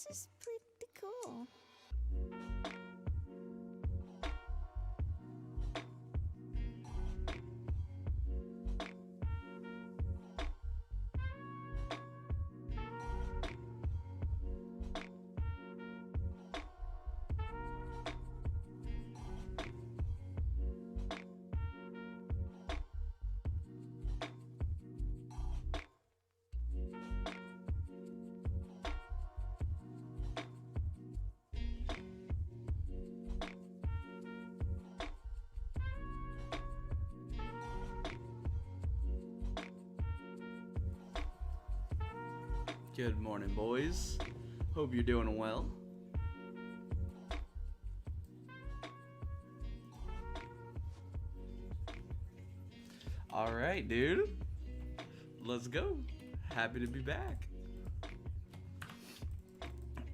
This is pretty cool. Good morning, boys. Hope you're doing well. Alright, dude. Let's go. Happy to be back.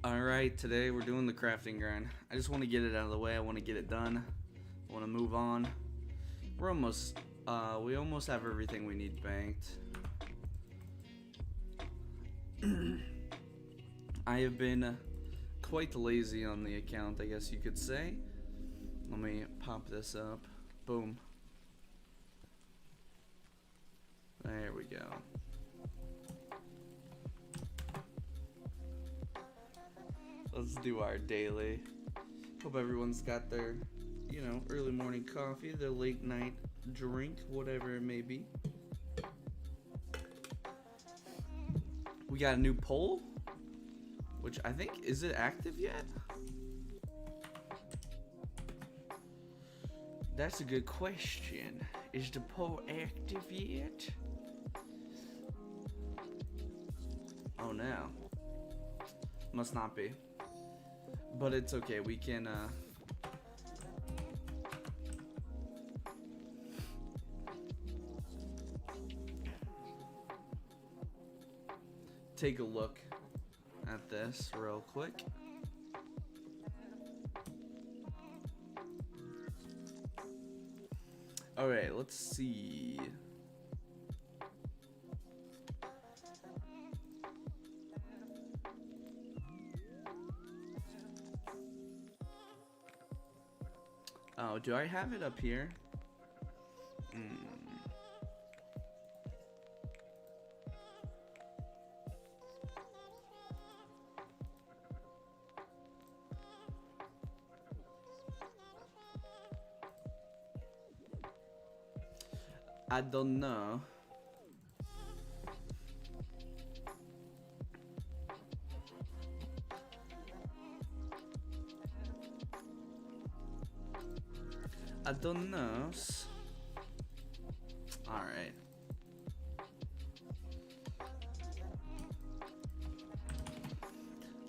Alright, today we're doing the crafting grind. I just want to get it out of the way. I want to get it done. I want to move on. We almost have everything we need banked. I have been quite lazy on the account, I guess you could say. Let me pop this up. Boom. There we go. Let's do our daily. Hope everyone's got their, early morning coffee, their late night drink, whatever it may be. We got a new poll, which I think, is it active yet? That's a good question. Is the poll active yet? Oh no. Must not be. But it's okay, we can take a look at this real quick. Alright, let's see. Oh, do I have it up here? I don't know. I don't know. Alright.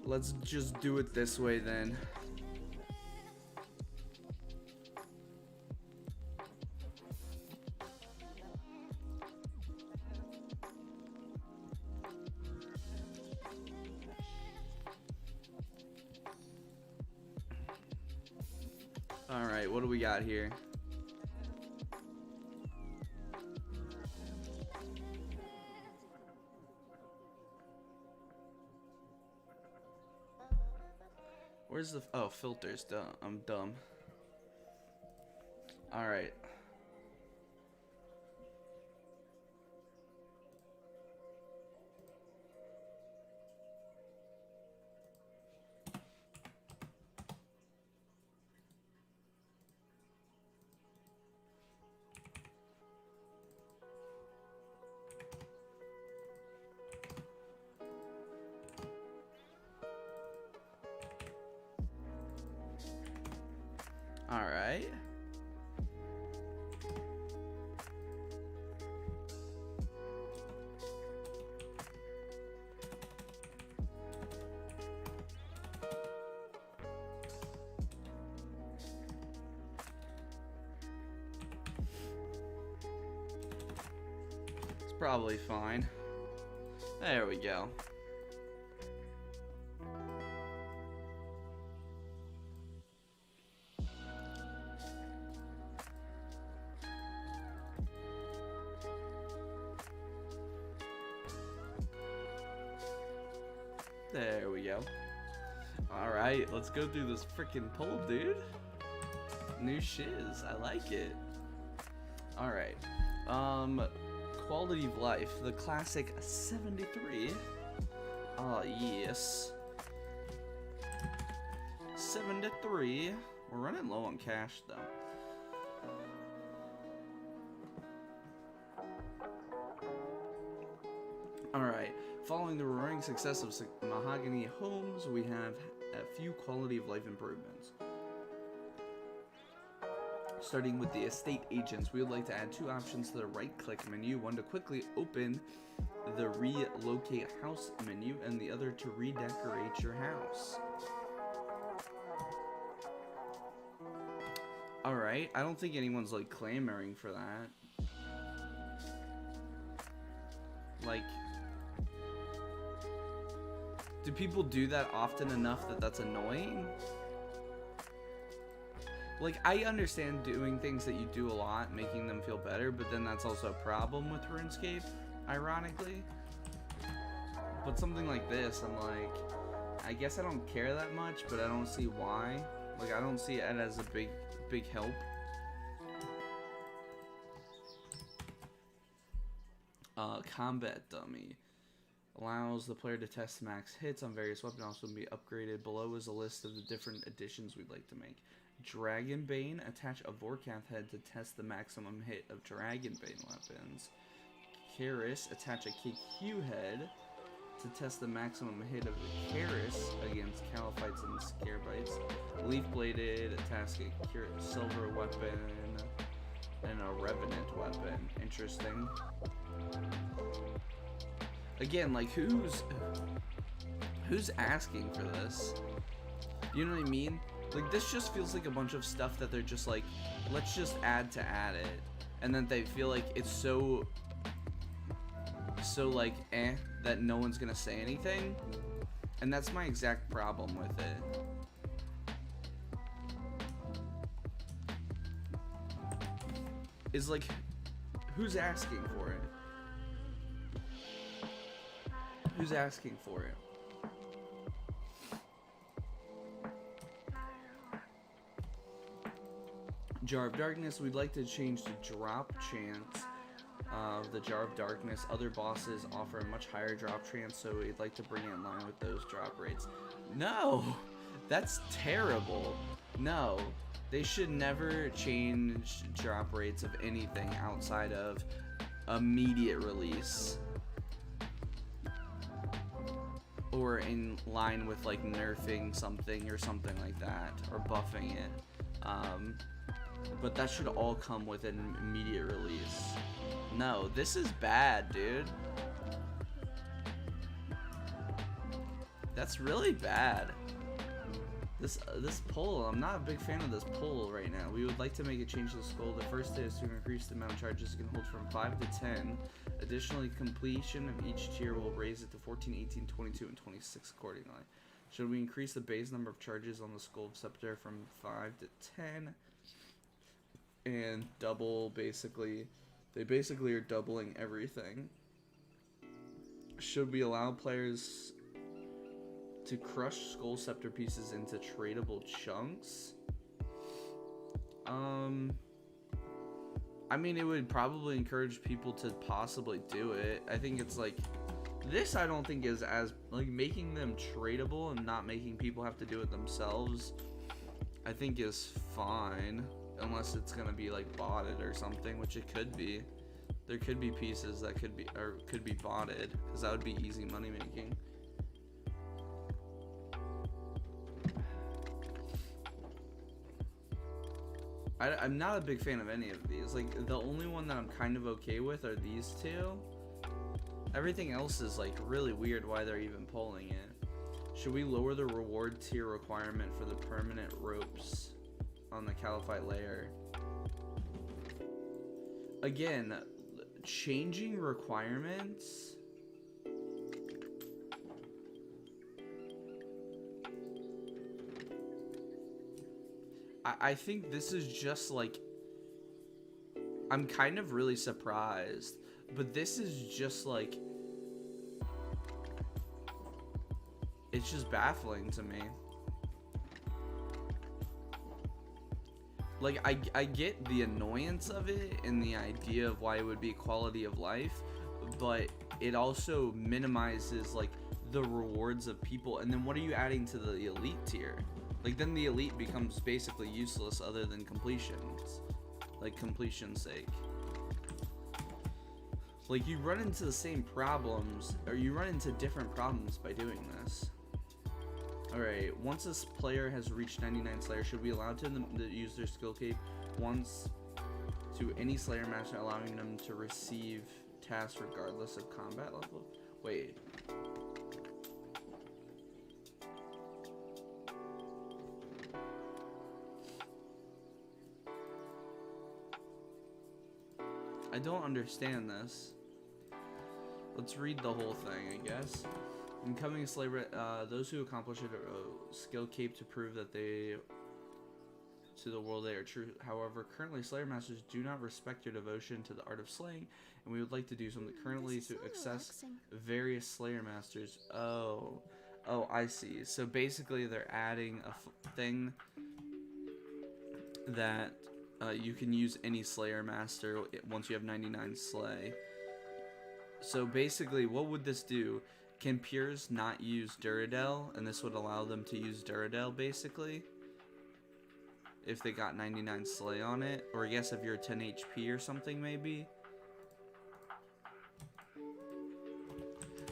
Let's just do it this way then. Alright, what do we got here? Where's the filters? I'm dumb. Alright. Alright. It's probably fine. There we go. There we go. Alright, let's go through this freaking poll, dude. New shiz. I like it. Alright. Quality of life. The classic 73. Oh, yes. 73. We're running low on cash, though. Alright. Following the roaring success of Mahogany Homes, we have a few quality of life improvements. Starting with the estate agents, we would like to add 2 options to the right-click menu. One to quickly open the relocate house menu, and the other to redecorate your house. Alright, I don't think anyone's like clamoring for that. Like, do people do that often enough that that's annoying? Like, I understand doing things that you do a lot, making them feel better, but then that's also a problem with RuneScape, ironically. But something like this, I'm like, I guess I don't care that much, but I don't see why. Like, I don't see it as a big help. Combat dummy. Allows the player to test max hits on various weapons, also be upgraded. Below is a list of the different additions we'd like to make. Dragonbane, attach a Vorkath head to test the maximum hit of Dragonbane weapons. Karis, attach a KQ head to test the maximum hit of the Karis against Califites and Scarebites. Leaf Bladed, attach a silver weapon and a Revenant weapon. Interesting. Again, like, who's asking for this? You know what I mean? Like, this just feels like a bunch of stuff that they're just like, let's just add to add it. And then they feel like it's so like, that no one's gonna say anything. And that's my exact problem with it. Is like, who's asking for it? Who's asking for it? Jar of Darkness, we'd like to change the drop chance of the Jar of Darkness. Other bosses offer a much higher drop chance, so we'd like to bring it in line with those drop rates. No! That's terrible. No. They should never change drop rates of anything outside of immediate release. Or in line with like nerfing something or something like that, or buffing it. But that should all come with an immediate release. No, this is bad, dude. That's really bad. This poll, I'm not a big fan of this poll right now. We would like to make a change to the skull. The first is to increase the amount of charges it can hold from 5 to 10. Additionally, completion of each tier will raise it to 14, 18, 22, and 26 accordingly. Should we increase the base number of charges on the Skull of Scepter from 5 to 10? And double, basically. They basically are doubling everything. Should we allow players to crush Skull Scepter pieces into tradable chunks? I mean, it would probably encourage people to possibly do it. I think it's like, this I don't think is as, like, making them tradable and not making people have to do it themselves, I think is fine. Unless it's gonna be like botted or something, which it could be. There could be pieces that could be botted, because that would be easy money making. I'm not a big fan of any of these. Like, the only one that I'm kind of okay with are these two. Everything else is like really weird why they're even polling it. Should we lower the reward tier requirement for the permanent ropes on the Califite layer? Again, changing requirements. I think this is just like, I'm kind of really surprised, but this is just like, it's just baffling to me. like, I get the annoyance of it and the idea of why it would be quality of life, but it also minimizes like the rewards of people. And then what are you adding to the elite tier? Like, then the elite becomes basically useless other than completions, like completion's sake. Like, you run into the same problems, or you run into different problems by doing this. Alright, once this player has reached 99 Slayer, should we allow them to use their skill cape once to any Slayer master, allowing them to receive tasks regardless of combat level? Wait. I don't understand this. Let's read the whole thing, I guess. Incoming Slayer, those who accomplish it skill cape to prove that they, to the world they are true. However, currently Slayer Masters do not respect your devotion to the art of slaying, and we would like to do something currently to access various Slayer Masters. Oh, I see. So basically they're adding a thing that you can use any Slayer Master once you have 99 Slay. So basically, what would this do? Can Pures not use Duradel, and this would allow them to use Duradel, basically? If they got 99 Slay on it, or I guess if you're 10 HP or something, maybe?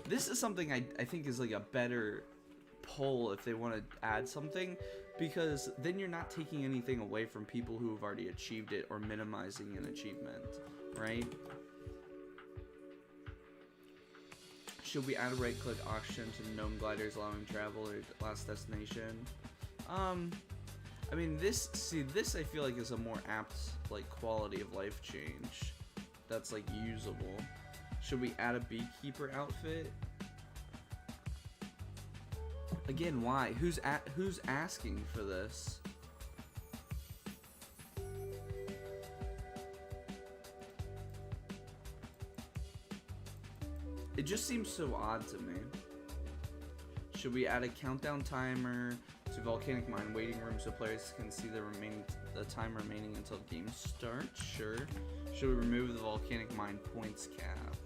This is something I think is like a better poll if they want to add something, because then you're not taking anything away from people who have already achieved it or minimizing an achievement, right? Should we add a right-click option to gnome gliders allowing travel or last destination? I mean, this I feel like is a more apt, like, quality of life change that's, like, usable. Should we add a beekeeper outfit? Again, why? Who's asking for this? It just seems so odd to me. Should we add a countdown timer to Volcanic Mine waiting room so players can see the time remaining until game starts? Sure. Should we remove the Volcanic Mine points cap?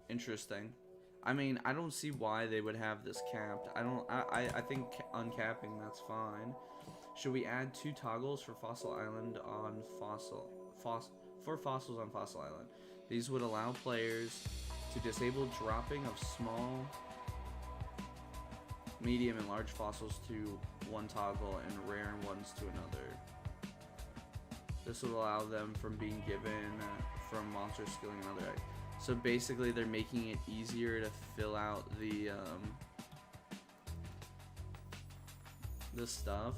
Interesting. I mean, I don't see why they would have this capped. I think uncapping, that's fine. Should we add 2 toggles for Fossil Island on for fossils on Fossil Island? These would allow players to disable dropping of small, medium, and large fossils to one toggle and rare ones to another. This would allow them from being given from monster skilling another. So basically they're making it easier to fill out the stuff.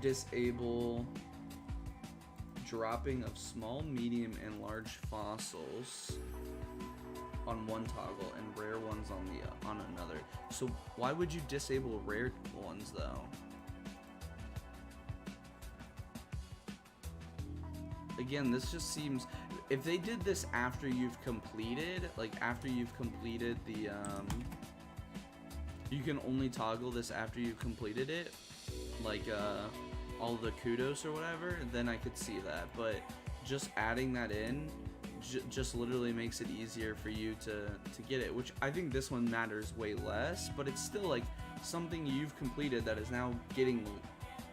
Disable dropping of small, medium, and large fossils on one toggle and rare ones on another. So why would you disable rare ones though? Again, this just seems, if they did this after you've completed, like after you've completed the you can only toggle this after you've completed it, like all the kudos or whatever, then I could see that. But just adding that in just literally makes it easier for you to get it, which I think this one matters way less, but it's still like something you've completed that is now getting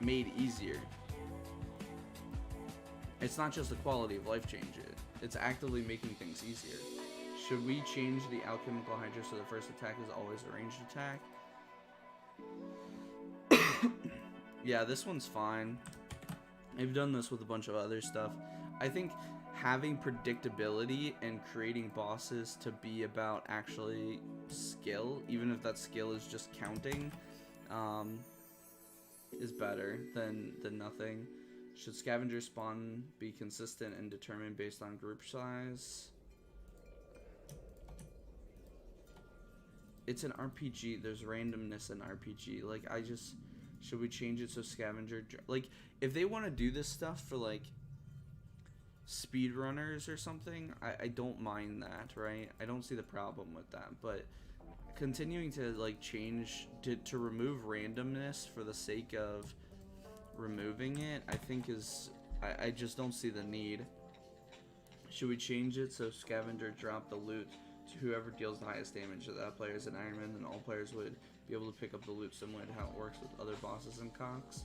made easier. It's not just a quality of life change, it's actively making things easier. Should we change the alchemical hydra so the first attack is always a ranged attack? Yeah, this one's fine. I've done this with a bunch of other stuff. I think having predictability and creating bosses to be about actually skill, even if that skill is just counting, is better than nothing. Should scavenger spawn be consistent and determined based on group size? It's an RPG. There's randomness in RPG. Like, should we change it so scavenger, like, if they want to do this stuff for, like, speedrunners or something, I don't mind that, right? I don't see the problem with that, but continuing to, like, change, to remove randomness for the sake of removing it, I think is, I just don't see the need. Should we change it so scavenger drop the loot to whoever deals the highest damage to that player is an Iron Man, then all players would be able to pick up the loot similar to how it works with other bosses and conks?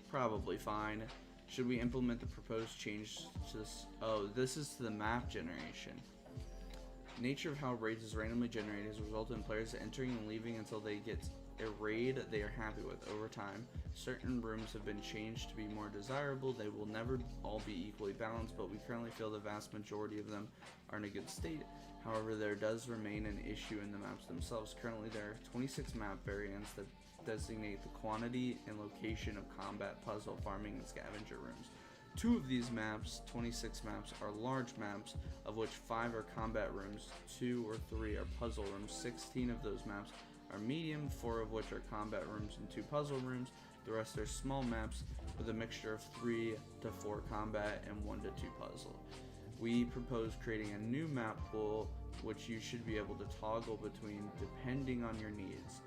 Probably fine. Should we implement the proposed change to this? Oh, this is to the map generation. Nature of how raids is randomly generated has resulted in players entering and leaving until they get a raid they are happy with. Over time, certain rooms have been changed to be more desirable. They will never all be equally balanced, but we currently feel the vast majority of them are in a good state. However, there does remain an issue in the maps themselves. Currently, there are 26 map variants that designate the quantity and location of combat, puzzle, farming, and scavenger rooms. 2 of these maps, 26 maps, are large maps, of which 5 are combat rooms, 2 or 3 are puzzle rooms. 16 of those maps are medium, 4 of which are combat rooms and 2 puzzle rooms. The rest are small maps with a mixture of 3 to 4 combat and 1 to 2 puzzle. We propose creating a new map pool, which you should be able to toggle between depending on your needs.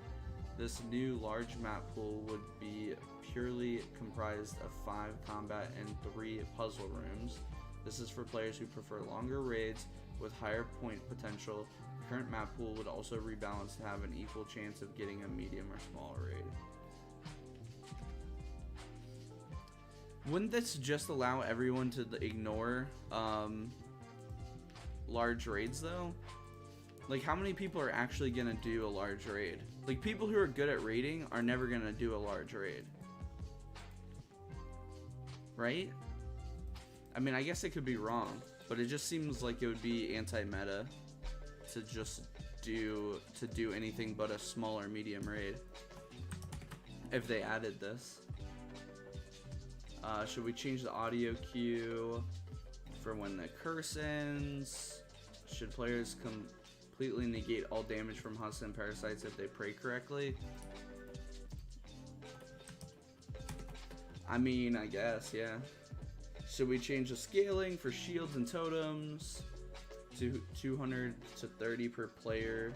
This new large map pool would be purely comprised of 5 combat and 3 puzzle rooms. This is for players who prefer longer raids with higher point potential. The current map pool would also rebalance to have an equal chance of getting a medium or small raid. Wouldn't this just allow everyone to ignore large raids though? Like, how many people are actually gonna do a large raid? Like, people who are good at raiding are never gonna do a large raid, right? I mean, I guess it could be wrong, but it just seems like it would be anti-meta to just do anything but a smaller medium raid if they added this. Should we change the audio cue for when the curse ends? Should players completely negate all damage from husks and parasites if they pray correctly? I mean, I guess, yeah. Should we change the scaling for shields and totems to 200 to 30 per player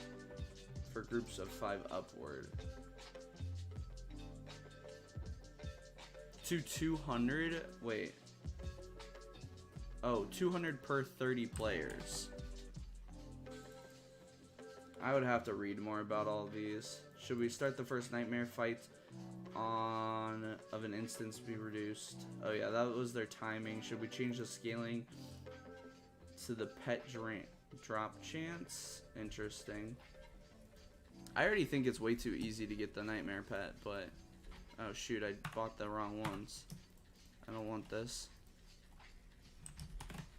for groups of 5 upward? To 200? Wait. Oh, 200 per 30 players. I would have to read more about all of these. Should we start the first nightmare fight of an instance be reduced? Oh yeah, that was their timing. Should we change the scaling to the pet drop chance? Interesting. I already think it's way too easy to get the nightmare pet, but oh shoot, I bought the wrong ones. I don't want this.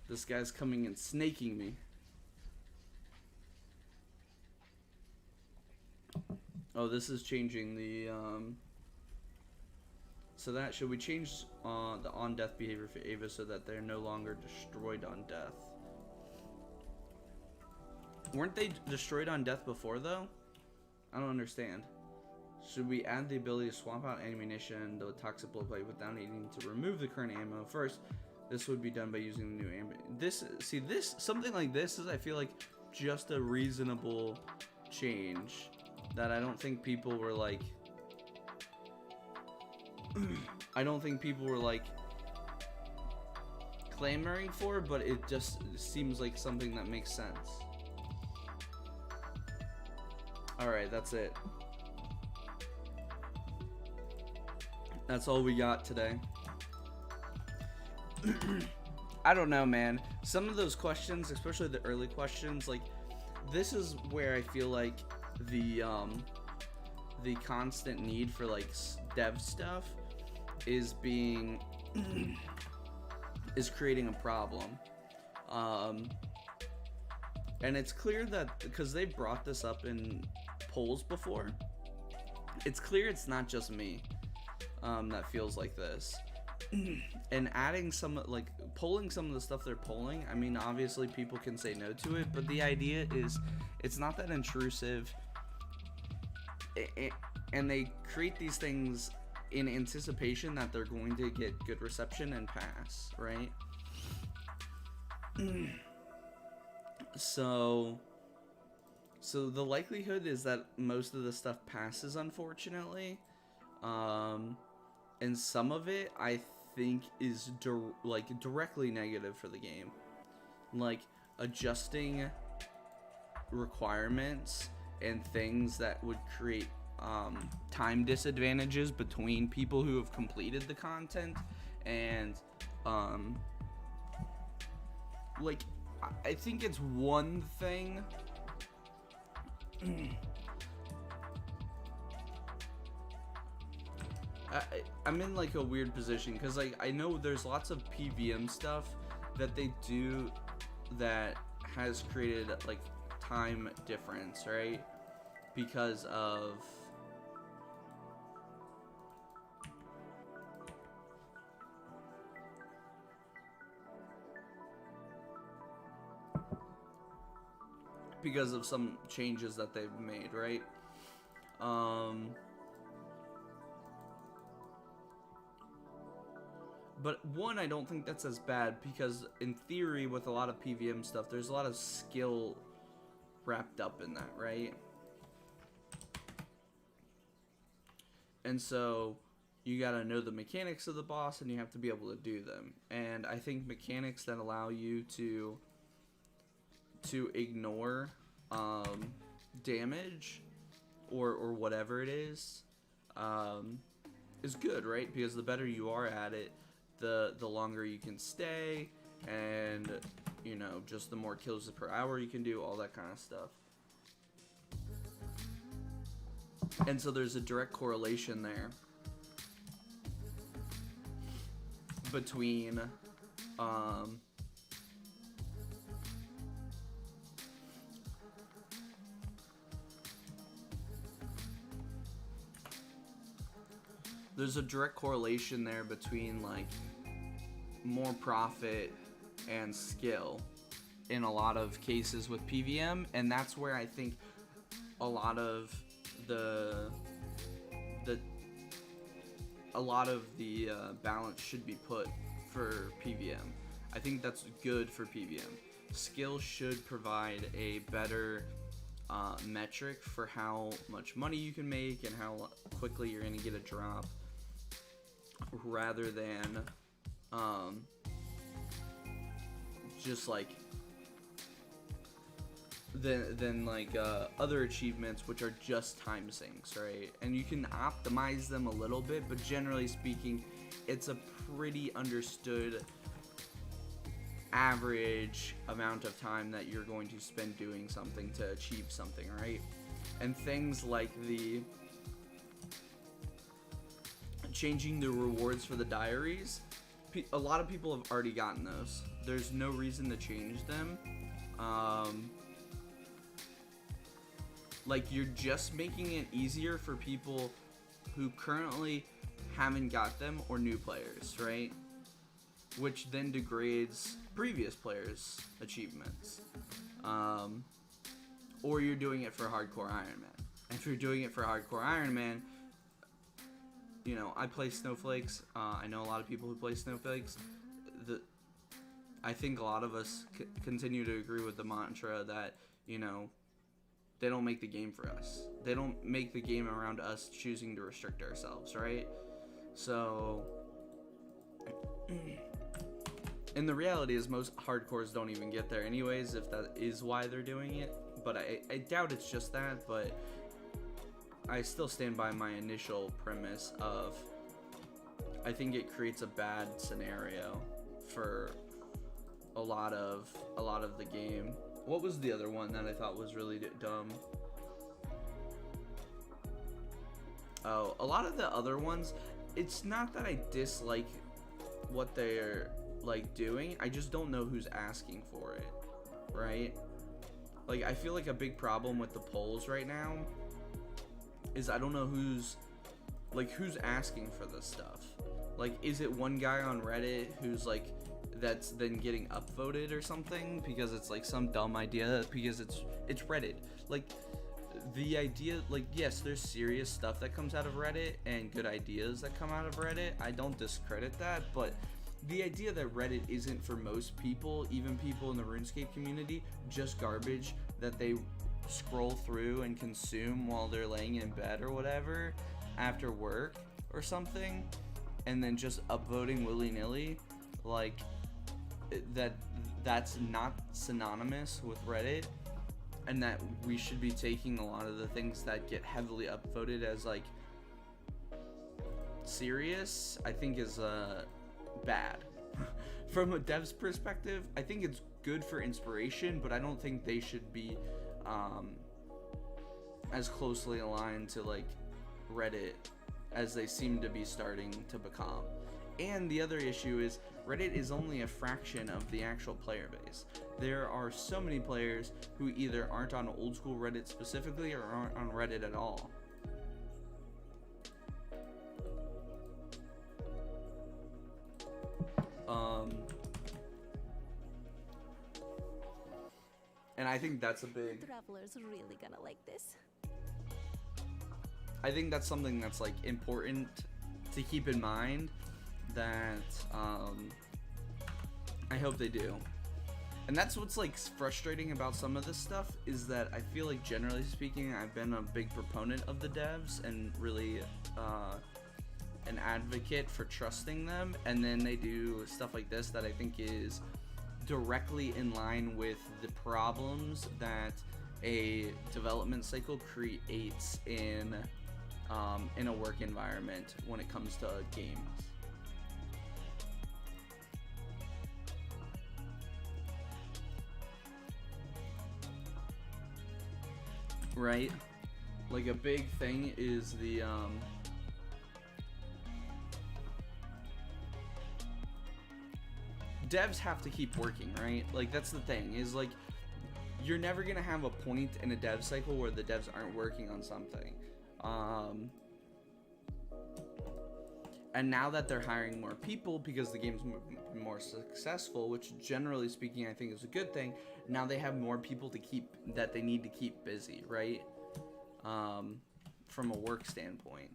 This guy's coming and snaking me. Oh, this is changing the so that, should we change the on death behavior for Ava so that they're no longer destroyed on death? Weren't they destroyed on death before though? I don't understand. Should we add the ability to swap out ammunition, the toxic blow plate, without needing to remove the current ammo? First, this would be done by using the new ammo. Something like this is, I feel like, just a reasonable change that I don't think people were like, clamoring for, but it just seems like something that makes sense. Alright, that's it. That's all we got today. I don't know, man. Some of those questions, especially the early questions, like, this is where I feel like the constant need for, like, dev stuff is being is creating a problem. And it's clear that because they brought this up in polls before, it's clear it's not just me that feels like this. and adding some, like, polling some of the stuff they're polling. I mean, obviously people can say no to it, but the idea is it's not that intrusive, and they create these things in anticipation that they're going to get good reception and pass, right? So the likelihood is that most of the stuff passes, unfortunately, and some of it I think is directly negative for the game, like adjusting requirements and things that would create time disadvantages between people who have completed the content, and like, I think it's one thing I'm in like a weird position because, like, I know there's lots of PVM stuff that they do that has created like time difference, right? Because of some changes that they've made, right? But one, I don't think that's as bad because in theory with a lot of PVM stuff, there's a lot of skill wrapped up in that, right? And so you gotta know the mechanics of the boss and you have to be able to do them. And I think mechanics that allow you to ignore damage or whatever it is good, right? Because the better you are at it, the longer you can stay, and you know, just the more kills per hour you can do, all that kind of stuff. And so there's a direct correlation there between like more profit and skill in a lot of cases with PVM, and that's where I think a lot of the balance should be put for PVM. I think that's good for PVM. Skill should provide a better metric for how much money you can make and how quickly you're going to get a drop, rather than just like other achievements, which are just time sinks, right? And you can optimize them a little bit, but generally speaking, it's a pretty understood average amount of time that you're going to spend doing something to achieve something, right? And things like the changing the rewards for the diaries, a lot of people have already gotten those. There's no reason to change them. Like, you're just making it easier for people who currently haven't got them, or new players, right? Which then degrades previous players' achievements. Or you're doing it for Hardcore Iron Man. And if you're doing it for Hardcore Iron Man, you know, I play Snowflakes. I know a lot of people who play Snowflakes. I think a lot of us continue to agree with the mantra that, you know, they don't make the game for us. They don't make the game around us choosing to restrict ourselves, right? So, and the reality is most hardcores don't even get there anyways, if that is why they're doing it. But I doubt it's just that, but I still stand by my initial premise of, I think it creates a bad scenario for a lot of the game. What was the other one that I thought was really dumb? Oh, a lot of the other ones, it's not that I dislike what they're like doing, I just don't know who's asking for it, right? Like, I feel like a big problem with the polls right now is I don't know who's asking for this stuff. Like, is it one guy on Reddit who's like, that's then getting upvoted or something because it's like some dumb idea because it's Reddit. Like, the idea, like, yes, there's serious stuff that comes out of Reddit and good ideas that come out of Reddit. I don't discredit that, but the idea that Reddit isn't for most people, even people in the RuneScape community, just garbage that they scroll through and consume while they're laying in bed or whatever after work or something, and then just upvoting willy-nilly, like, that's not synonymous with Reddit, and that we should be taking a lot of the things that get heavily upvoted as like serious, I think is bad. From a dev's perspective, I think it's good for inspiration, but I don't think they should be as closely aligned to like Reddit as they seem to be starting to become. And the other issue is Reddit is only a fraction of the actual player base. There are so many players who either aren't on old school Reddit specifically or aren't on Reddit at all. And I think that's a big... Travelers really gonna like this. I think that's something that's like important to keep in mind, that I hope they do. And that's what's like frustrating about some of this stuff, is that I feel like generally speaking I've been a big proponent of the devs and really an advocate for trusting them, and then they do stuff like this that I think is directly in line with the problems that a development cycle creates in a work environment when it comes to games. Right? Like, a big thing is the devs have to keep working, right? Like, that's the thing, is like, you're never gonna have a point in a dev cycle where the devs aren't working on something. And now that they're hiring more people because the game's more successful, which generally speaking I think is a good thing, now they have more people to keep, that they need to keep busy, right? From a work standpoint.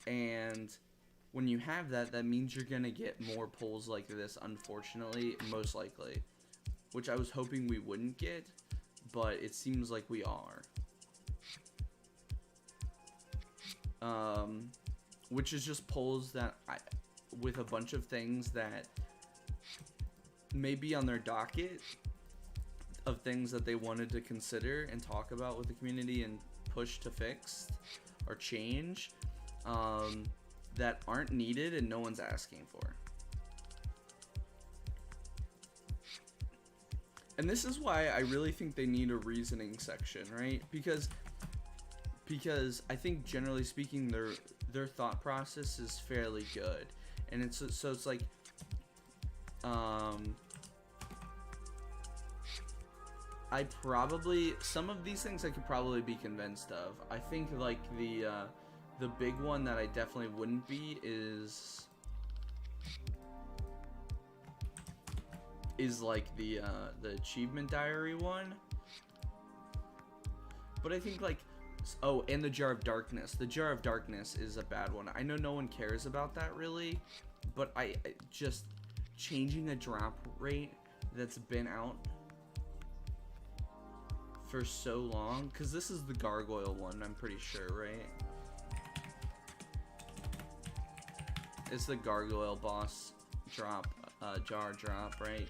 And when you have that, that means you're gonna get more polls like this, unfortunately, most likely. Which I was hoping we wouldn't get, but it seems like we are. Which is just polls that with a bunch of things that may be on their docket of things that they wanted to consider and talk about with the community and push to fix or change, that aren't needed and no one's asking for. And this is why I really think they need a reasoning section, right? Because I think generally speaking their thought process is fairly good, and it's so it's like I probably, some of these things I could probably be convinced of. I think like the big one that I definitely wouldn't be is like the achievement diary one. But I think like, oh, and the Jar of Darkness. The Jar of Darkness is a bad one. I know no one cares about that really, but I just changing a drop rate that's been out for so long, because this is the gargoyle one, I'm pretty sure, right? It's the gargoyle boss drop, jar drop, right?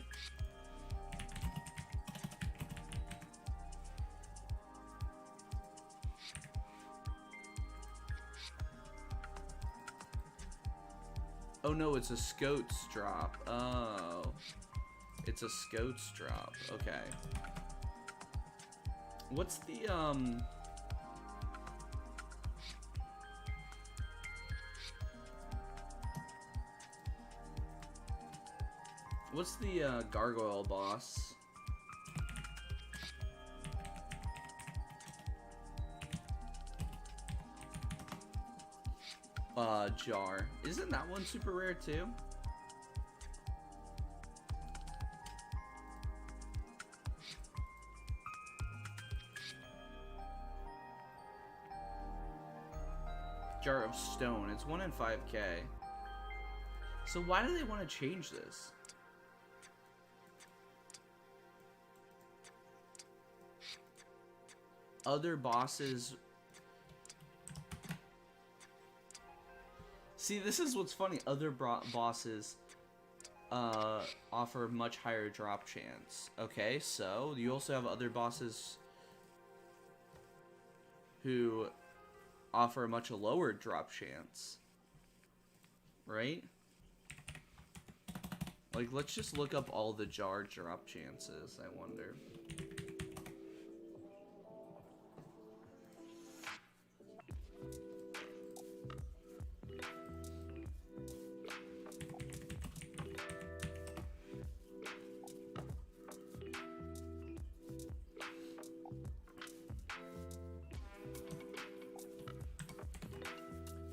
Oh no, it's a Scots drop. Oh, it's a Scots drop. Okay. What's the gargoyle boss? jar. Isn't that one super rare too? Jar of stone. It's 1 in 5k. So why do they want to change this? Other bosses. See, this is what's funny. Other bosses offer much higher drop chance. Okay, so you also have other bosses who offer a much lower drop chance, right? Like, let's just look up all the jar drop chances, I wonder.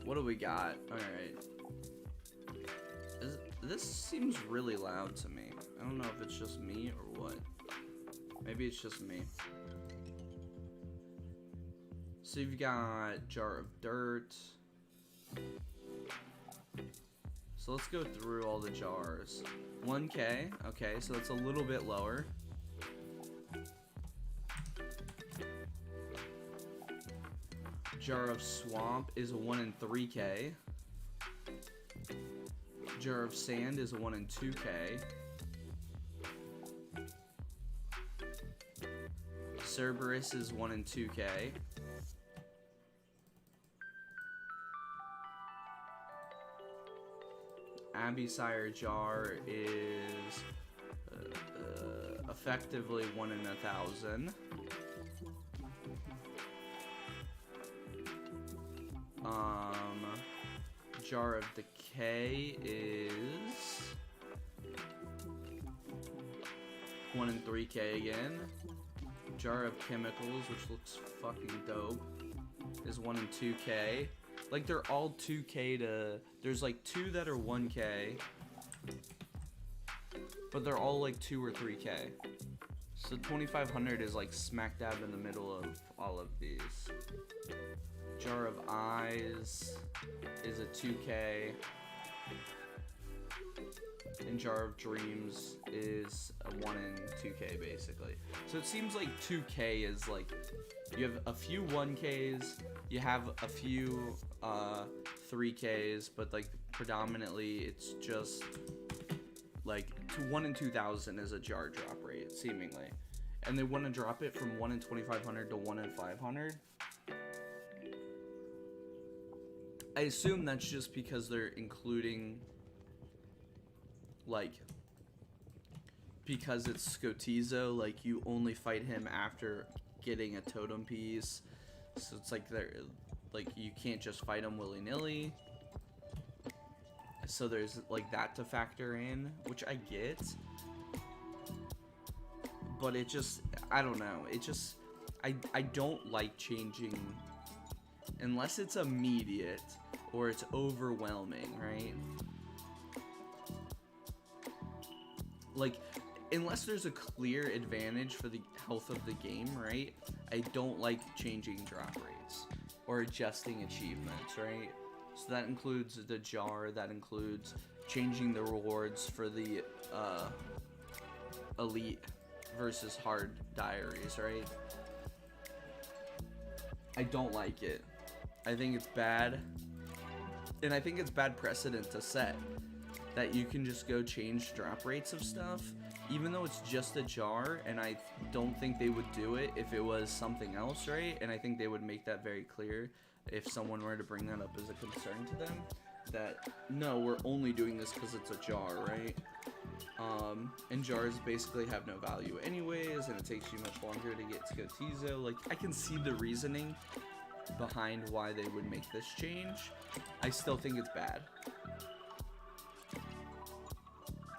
What do we got? Alright. This seems really loud to me. I don't know if it's just me or what. Maybe it's just me. So you've got jar of dirt. So let's go through all the jars. 1k. Okay, so that's a little bit lower. Jar of swamp is a 1 in 3k. Jar of sand is a 1 in 2k. Cerberus is 1 in 2k. Abyssire jar is effectively 1 in 1,000. Jar of decay is 1 in 3k again. Jar of chemicals, which looks fucking dope, is 1 in 2k. Like, they're all 2k to... There's like 2 that are 1k, but they're all like 2 or 3k. So 2500 is like smack dab in the middle of all of these. Jar of eyes is a 2k. And Jar of dreams is a 1 in 2k basically. So it seems like 2k is like, you have a few 1ks, you have a few 3ks, but like predominantly it's just like 1 in 2,000 is a jar drop rate seemingly. And they want to drop it from 1 in 2,500 to 1 in 500. I assume that's just because they're including, like, because it's Scotizo, like, you only fight him after getting a totem piece. So it's like they're, like, you can't just fight him willy-nilly. So there's, like, that to factor in, which I get. But it just, I don't know. It just, I don't like changing, unless it's immediate or it's overwhelming, right? Like, unless there's a clear advantage for the health of the game, right? I don't like changing drop rates or adjusting achievements, right? So that includes the jar, that includes changing the rewards for the elite versus hard diaries, right? I don't like it. I think it's bad. And I think it's bad precedent to set that you can just go change drop rates of stuff, even though it's just a jar, and I don't think they would do it if it was something else, right? And I think they would make that very clear if someone were to bring that up as a concern to them, that no, we're only doing this because it's a jar, right? And jars basically have no value anyways, and it takes you much longer to get Scotizo. Like, I can see the reasoning behind why they would make this change. I still think it's bad.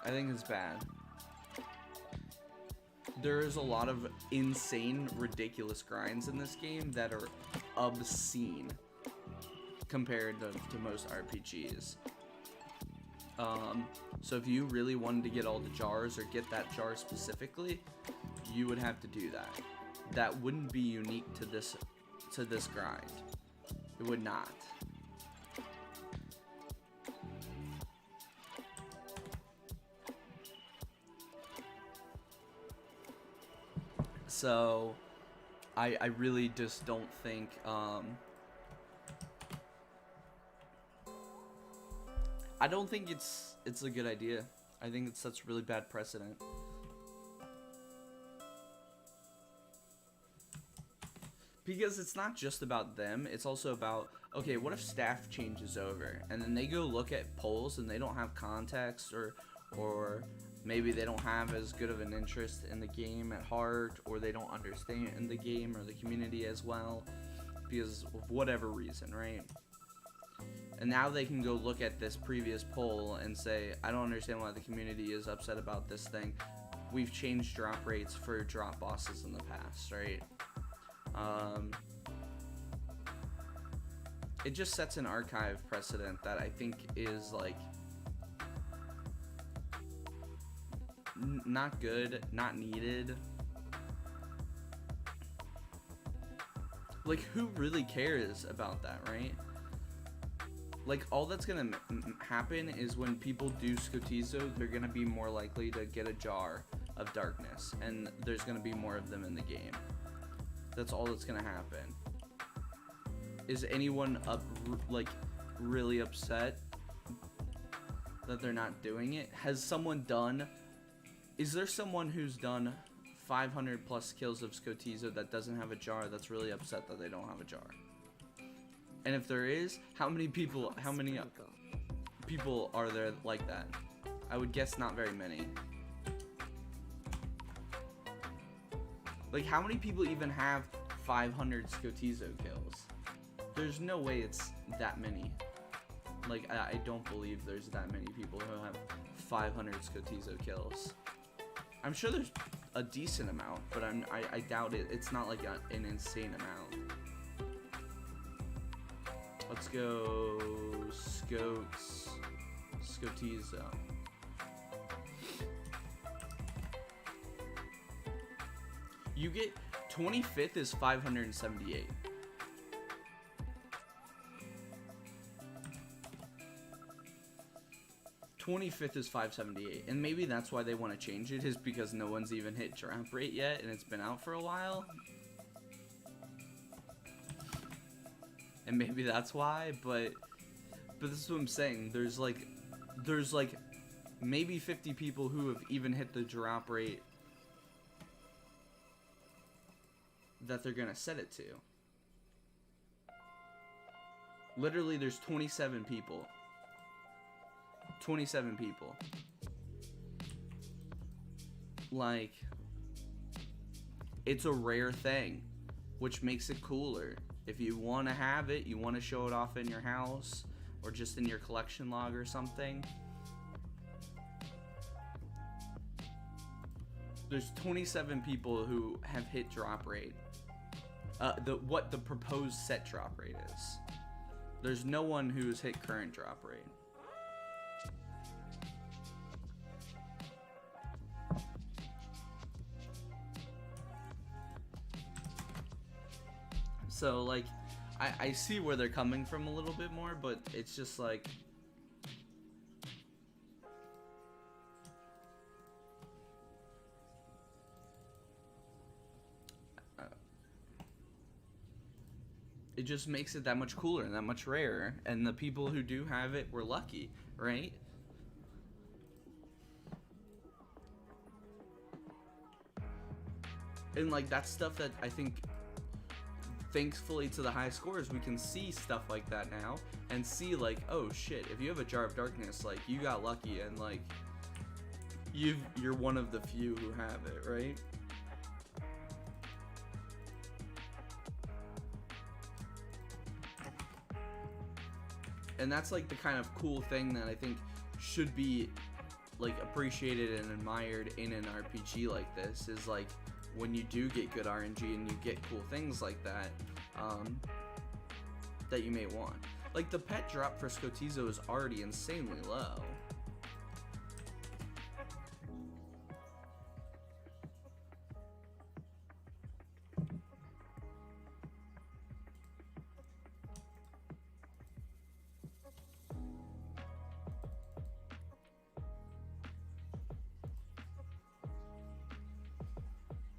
I think it's bad. There's a lot of insane, ridiculous grinds in this game that are obscene compared to most RPGs. So if you really wanted to get all the jars or get that jar specifically, you would have to do that. That wouldn't be unique to this grind. It would not. So I really just don't think I don't think it's a good idea. I think it sets really bad precedent. Because it's not just about them, it's also about, okay, what if staff changes over and then they go look at polls and they don't have context, or maybe they don't have as good of an interest in the game at heart, or they don't understand in the game or the community as well because of whatever reason, right? And now they can go look at this previous poll and say, I don't understand why the community is upset about this thing. We've changed drop rates for drop bosses in the past, right? It just sets an archive precedent that I think is like not good, not needed. Like, who really cares about that, right? Like, all that's gonna happen is when people do Scotizo, they're gonna be more likely to get a jar of darkness, and there's gonna be more of them in the game. That's all that's gonna happen. Is anyone really upset that they're not doing it? Is there someone who's done 500 plus kills of Scotizo that doesn't have a jar that's really upset that they don't have a jar? And if there is, how many people are there like that? I would guess not very many. Like, how many people even have 500 Scotizo kills? There's no way it's that many. Like, I don't believe there's that many people who have 500 Scotizo kills. I'm sure there's a decent amount, but I doubt it. It's not like an insane amount. Let's go Scotizo. You get 25th is 578. $25th is 578, and maybe that's why they want to change it, is because no one's even hit drop rate yet, and it's been out for a while. And maybe that's why, but this is what I'm saying. There's like maybe 50 people who have even hit the drop rate that they're gonna set it to. Literally, there's 27 people. 27 people. Like, it's a rare thing, which makes it cooler. If you want to have it, you want to show it off in your house or just in your collection log or something. There's 27 people who have hit drop rate. What the proposed set drop rate is. There's no one who's hit current drop rate. So, like, I see where they're coming from a little bit more, but it's just like, it just makes it that much cooler and that much rarer, and the people who do have it were lucky, right? And, like, that's stuff that I think, thankfully to the high scores, we can see stuff like that now and see, like, oh shit, if you have a jar of darkness, like, you got lucky, and like you're one of the few who have it, right? And that's like the kind of cool thing that I think should be like appreciated and admired in an RPG like this, is like, when you do get good RNG and you get cool things like that, that you may want. Like, the pet drop for Scotizo is already insanely low.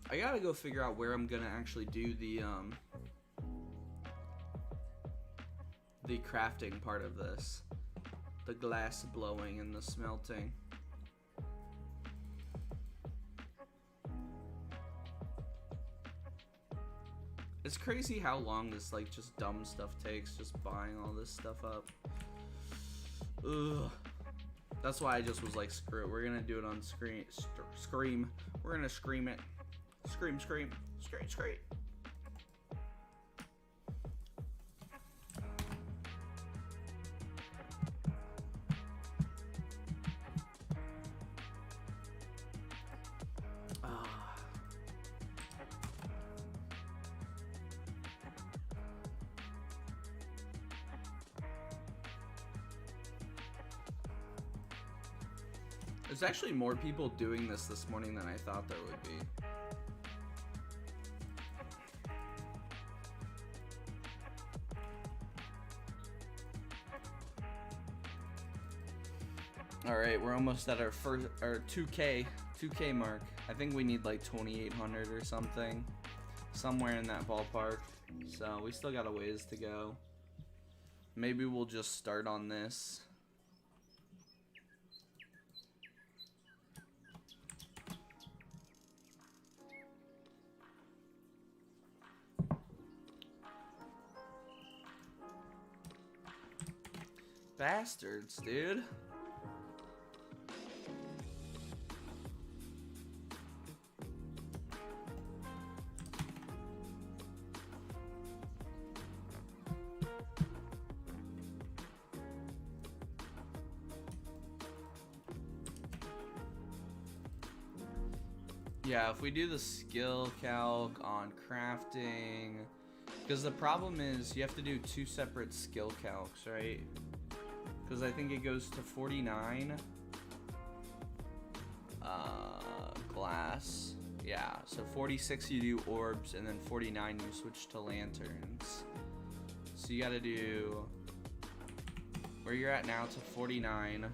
I gotta go figure out where I'm gonna actually do the crafting part of this. The glass blowing and the smelting. It's crazy how long this, like, just dumb stuff takes, just buying all this stuff up. Ugh. That's why I just was like, screw it. We're gonna do it on Scream. We're gonna scream it. Scream, scream, scream, scream. There's actually more people doing this morning than I thought there would be. All right, we're almost at our 2K mark. I think we need like 2,800 or something, somewhere in that ballpark. So we still got a ways to go. Maybe we'll just start on this. Bastards, dude. Yeah, if we do the skill calc on crafting, because the problem is you have to do 2 separate skill calcs, right? Because I think it goes to 49 glass. Yeah, so 46 you do orbs, and then 49 you switch to lanterns. So you gotta do where you're at now to 49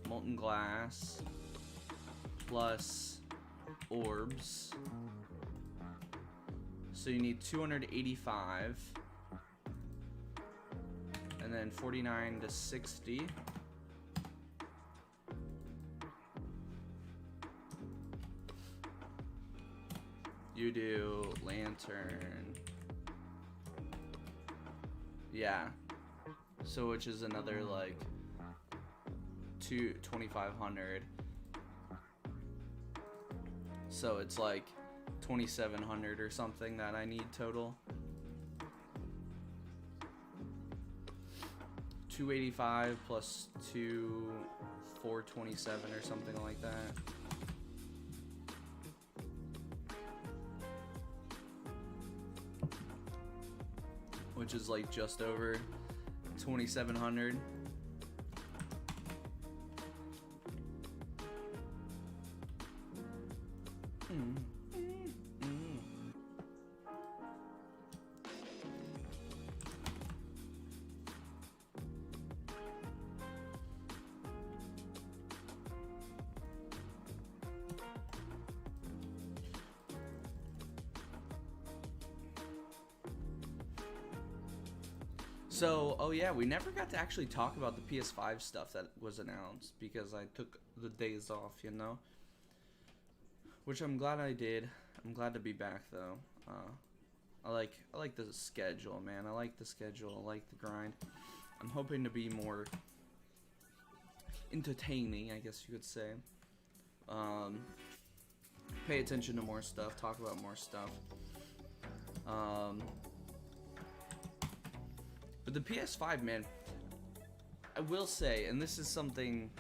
molten glass plus orbs. So you need 285. And then 49 to 60. You do lantern. Yeah. So which is another like 2,500. So it's like 2,700 or something that I need total. 285 plus 427 or something like that. Which is like just over 2,700. So, oh yeah, we never got to actually talk about the PS5 stuff that was announced because I took the days off, you know? Which I'm glad I did. I'm glad to be back though. I like the schedule, man. I like the schedule. I like the grind. I'm hoping to be more entertaining, I guess you could say. Pay attention to more stuff, talk about more stuff. But the PS5, man, I will say, and this is something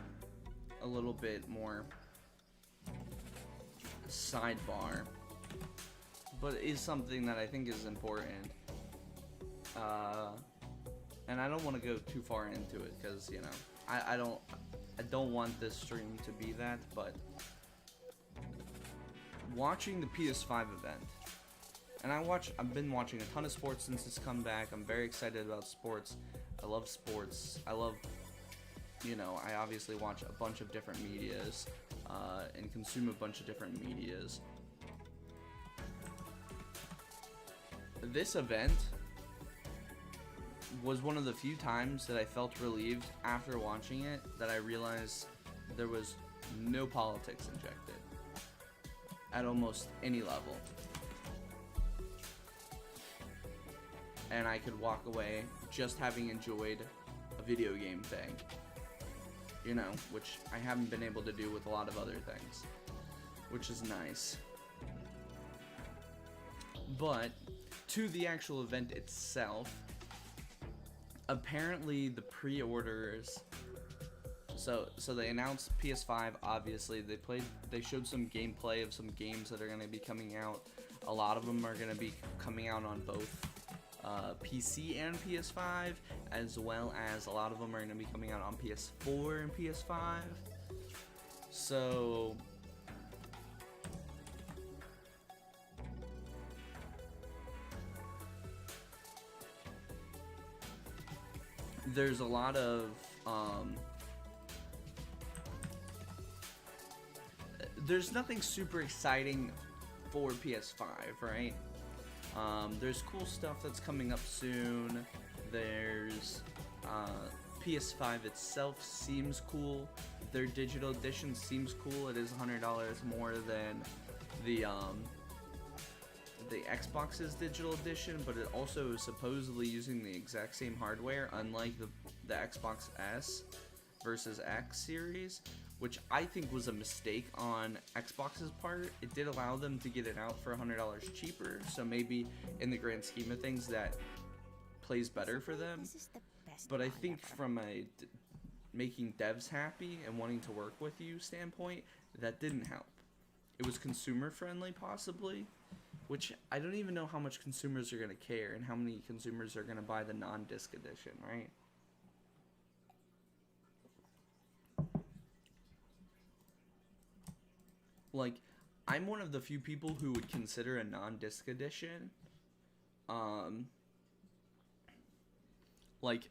a little bit more sidebar, but it is something that I think is important. and I don't want to go too far into it because, you know, I don't want this stream to be that, but watching the PS5 event, and I've been watching a ton of sports since it's come back. I'm very excited about sports. I love sports. I love, you know, I obviously watch a bunch of different medias, and consume a bunch of different medias. This event was one of the few times that I felt relieved after watching it that I realized there was no politics injected at almost any level. And I could walk away just having enjoyed a video game thing. You know, which I haven't been able to do with a lot of other things, which is nice. But to the actual event itself, apparently the pre-orders, so they announced PS5, obviously they showed some gameplay of some games that are going to be coming out. A lot of them are going to be coming out on both PC and PS5, as well as a lot of them are going to be coming out on PS4 and PS5. So there's a lot of there's nothing super exciting for PS5, right? There's cool stuff that's coming up soon. There's PS5 itself seems cool. Their digital edition seems cool. It is $100 more than the Xbox's digital edition, but it also is supposedly using the exact same hardware, unlike the Xbox S versus X series, which I think was a mistake on Xbox's part. It did allow them to get it out for $100 cheaper, so maybe in the grand scheme of things that plays better for them. But I think from a making devs happy and wanting to work with you standpoint, that didn't help. It was consumer friendly possibly, which I don't even know how much consumers are going to care and how many consumers are going to buy the non-disc edition, right? Like, I'm one of the few people who would consider a non-disc edition, like,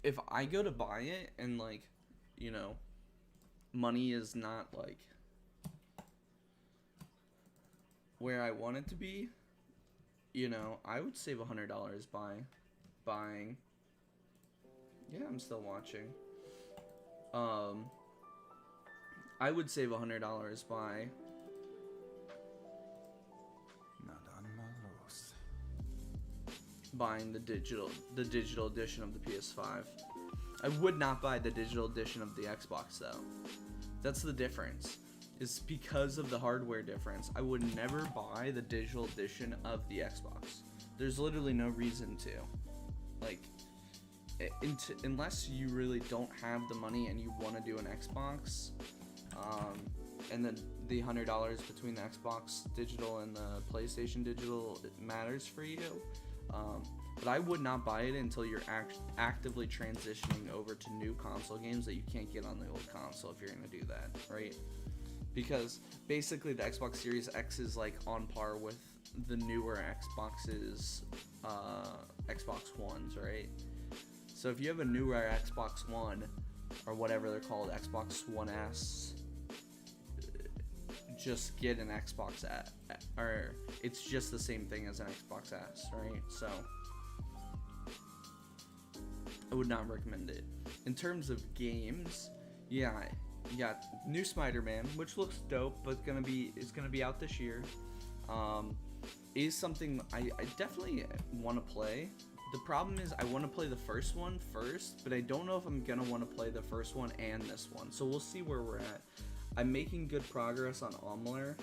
if I go to buy it and, like, you know, money is not, like, where I want it to be, you know, I would save $100 by buying. Yeah, I'm still watching. I would save $100 by buying the digital edition of the PS5. I would not buy the digital edition of the Xbox though. That's the difference. Is because of the hardware difference. I would never buy the digital edition of the Xbox. There's literally no reason to. Like, unless you really don't have the money and you want to do an Xbox, and then the $100 between the Xbox digital and the PlayStation digital matters for you. But I would not buy it until you're actively transitioning over to new console games that you can't get on the old console if you're going to do that, right? Because basically the Xbox Series X is like on par with the newer Xbox's Xbox Ones, right? So if you have a newer Xbox One, or whatever they're called, Xbox One S, just get an Xbox S, or it's just the same thing as an Xbox S, right? So I would not recommend it. In terms of games, yeah, you got new Spider-Man, which looks dope, but it's gonna be out this year. Is something I definitely want to play. The problem is I want to play the first one first, but I don't know if I'm gonna want to play the first one and this one. So we'll see where we're at. I'm making good progress on Omler.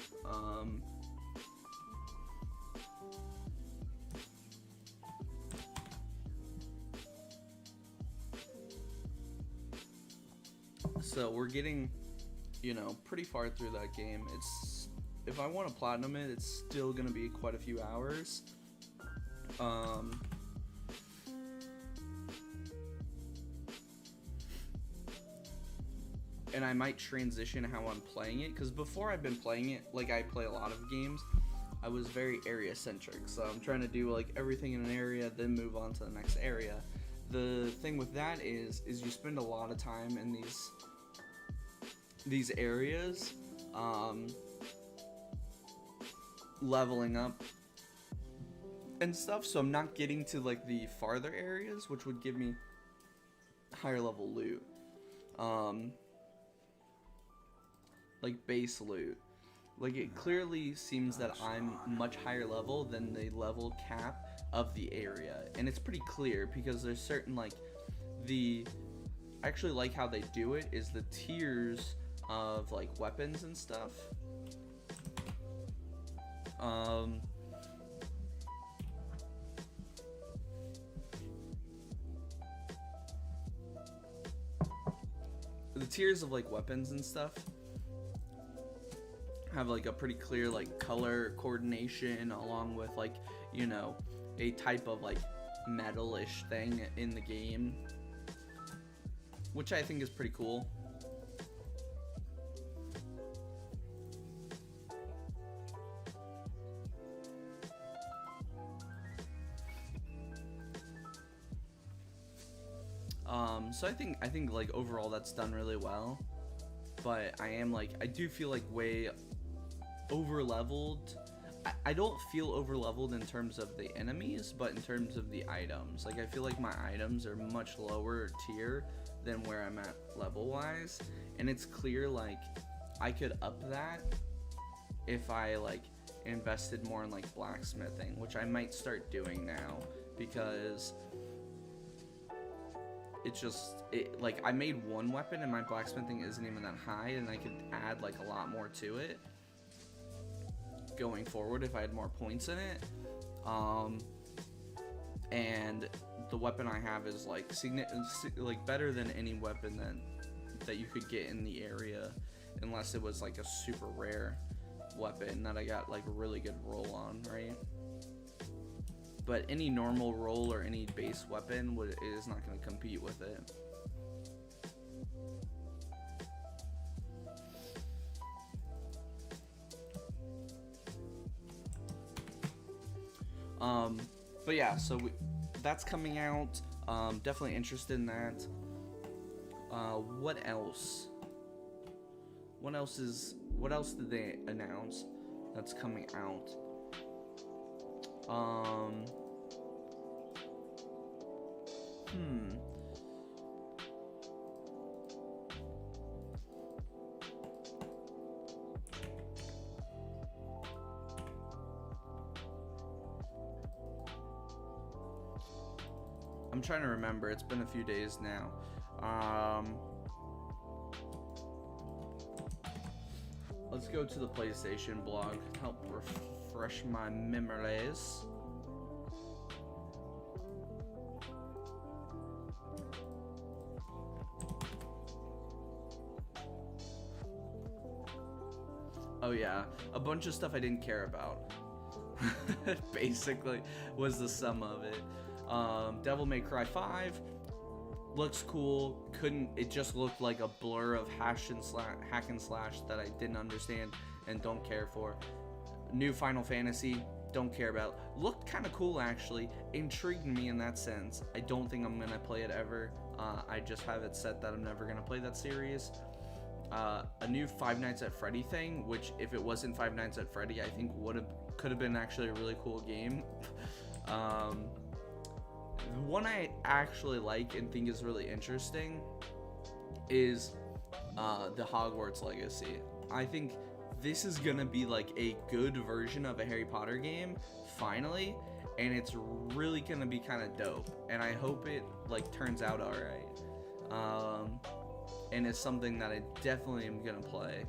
So we're getting, you know, pretty far through that game. If I want to platinum it, it's still gonna be quite a few hours. and I might transition how I'm playing it, because before I've been playing it like I play a lot of games, I was very area centric, so I'm trying to do like everything in an area, then move on to the next area. The thing with that is you spend a lot of time in these areas, leveling up and stuff, so I'm not getting to like the farther areas, which would give me higher level loot, like base loot. Like, it clearly seems that I'm much higher level than the level cap of the area, and it's pretty clear because there's certain, like, I actually like how they do it is the tiers of like weapons and stuff. The tiers of like weapons and stuff have like a pretty clear like color coordination, along with like, you know, a type of like metalish thing in the game, which I think is pretty cool. So I think like overall that's done really well, but I do feel like way over leveled. I don't feel over leveled in terms of the enemies, but in terms of the items. Like, I feel like my items are much lower tier than where I'm at level wise, and it's clear like I could up that if I like invested more in like blacksmithing, which I might start doing now, because it's just, like, I made one weapon and my blacksmithing isn't even that high, and I could add like a lot more to it going forward if I had more points in it. And the weapon I have is like better than any weapon that you could get in the area, unless it was like a super rare weapon that I got like a really good roll on, right? But any normal roll or any base weapon is not going to compete with it. But yeah, so that's coming out. Definitely interested in that. What else? What else did they announce that's coming out? I'm trying to remember. It's been a few days now. Let's go to the PlayStation blog. Help refresh my memories. Oh yeah, a bunch of stuff I didn't care about. Basically, was the sum of it. Devil May Cry 5 looks cool. It just looked like a blur of hack and slash that I didn't understand and don't care for. New Final Fantasy, don't care about. Looked kind of cool, actually. Intrigued me in that sense. I don't think I'm gonna play it ever. I just have it set that I'm never gonna play that series. A new Five Nights at Freddy thing, which if it wasn't Five Nights at Freddy, I think could have been actually a really cool game. The one I actually like and think is really interesting is the Hogwarts Legacy. I think this is gonna be like a good version of a Harry Potter game, finally, and it's really gonna be kind of dope. And I hope it like turns out alright. And it's something that I definitely am gonna play,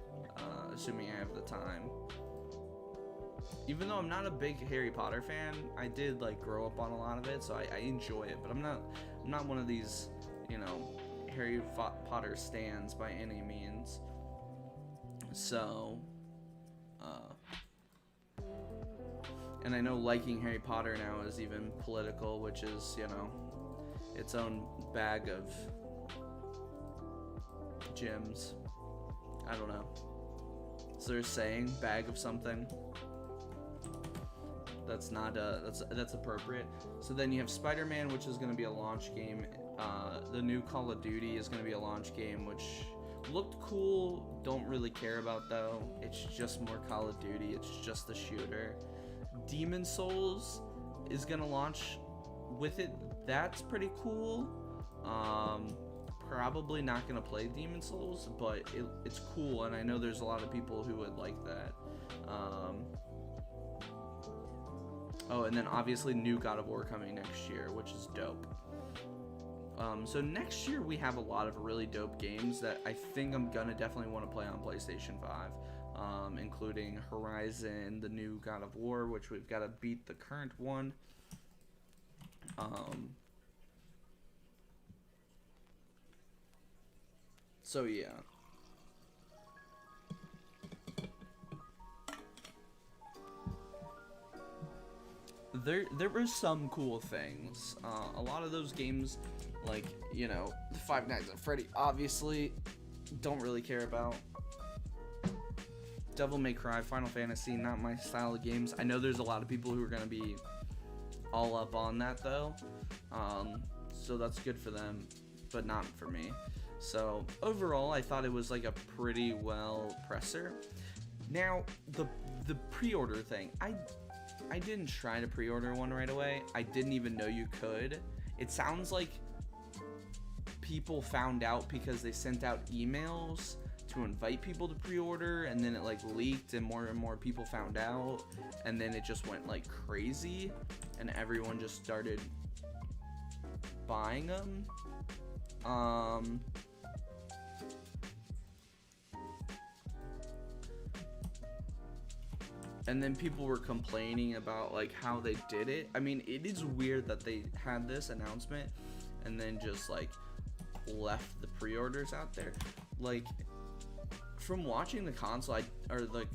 assuming I have the time. Even though I'm not a big Harry Potter fan, I did like grow up on a lot of it, so I enjoy it. But I'm not one of these, you know, Harry Potter stans by any means. So, and I know liking Harry Potter now is even political, which is, you know, its own bag of gems. I don't know. So they're saying bag of something. That's not that's appropriate. So then you have Spider-Man, which is going to be a launch game. The new Call of Duty is going to be a launch game, which looked cool. Don't really care about though. It's just more Call of Duty. It's just a shooter. Demon Souls is going to launch with it. That's pretty cool. Probably not going to play Demon Souls, but it's cool, and I know there's a lot of people who would like that. Oh, and then obviously new God of War coming next year, which is dope. So next year we have a lot of really dope games that I think I'm gonna definitely want to play on PlayStation 5, including Horizon, the new God of War, which we've got to beat the current one. So yeah. There were some cool things. A lot of those games, like, you know, Five Nights at Freddy, obviously, don't really care about. Devil May Cry, Final Fantasy, not my style of games. I know there's a lot of people who are gonna be all up on that though, so that's good for them, but not for me. So overall, I thought it was like a pretty well presser. Now the pre-order thing, I didn't try to pre-order one right away. I didn't even know you could. It sounds like people found out because they sent out emails to invite people to pre-order, and then it like leaked and more people found out, and then it just went like crazy and everyone just started buying them. And then people were complaining about like how they did it. I mean, it is weird that they had this announcement and then just like left the pre-orders out there. Like, from watching the console or the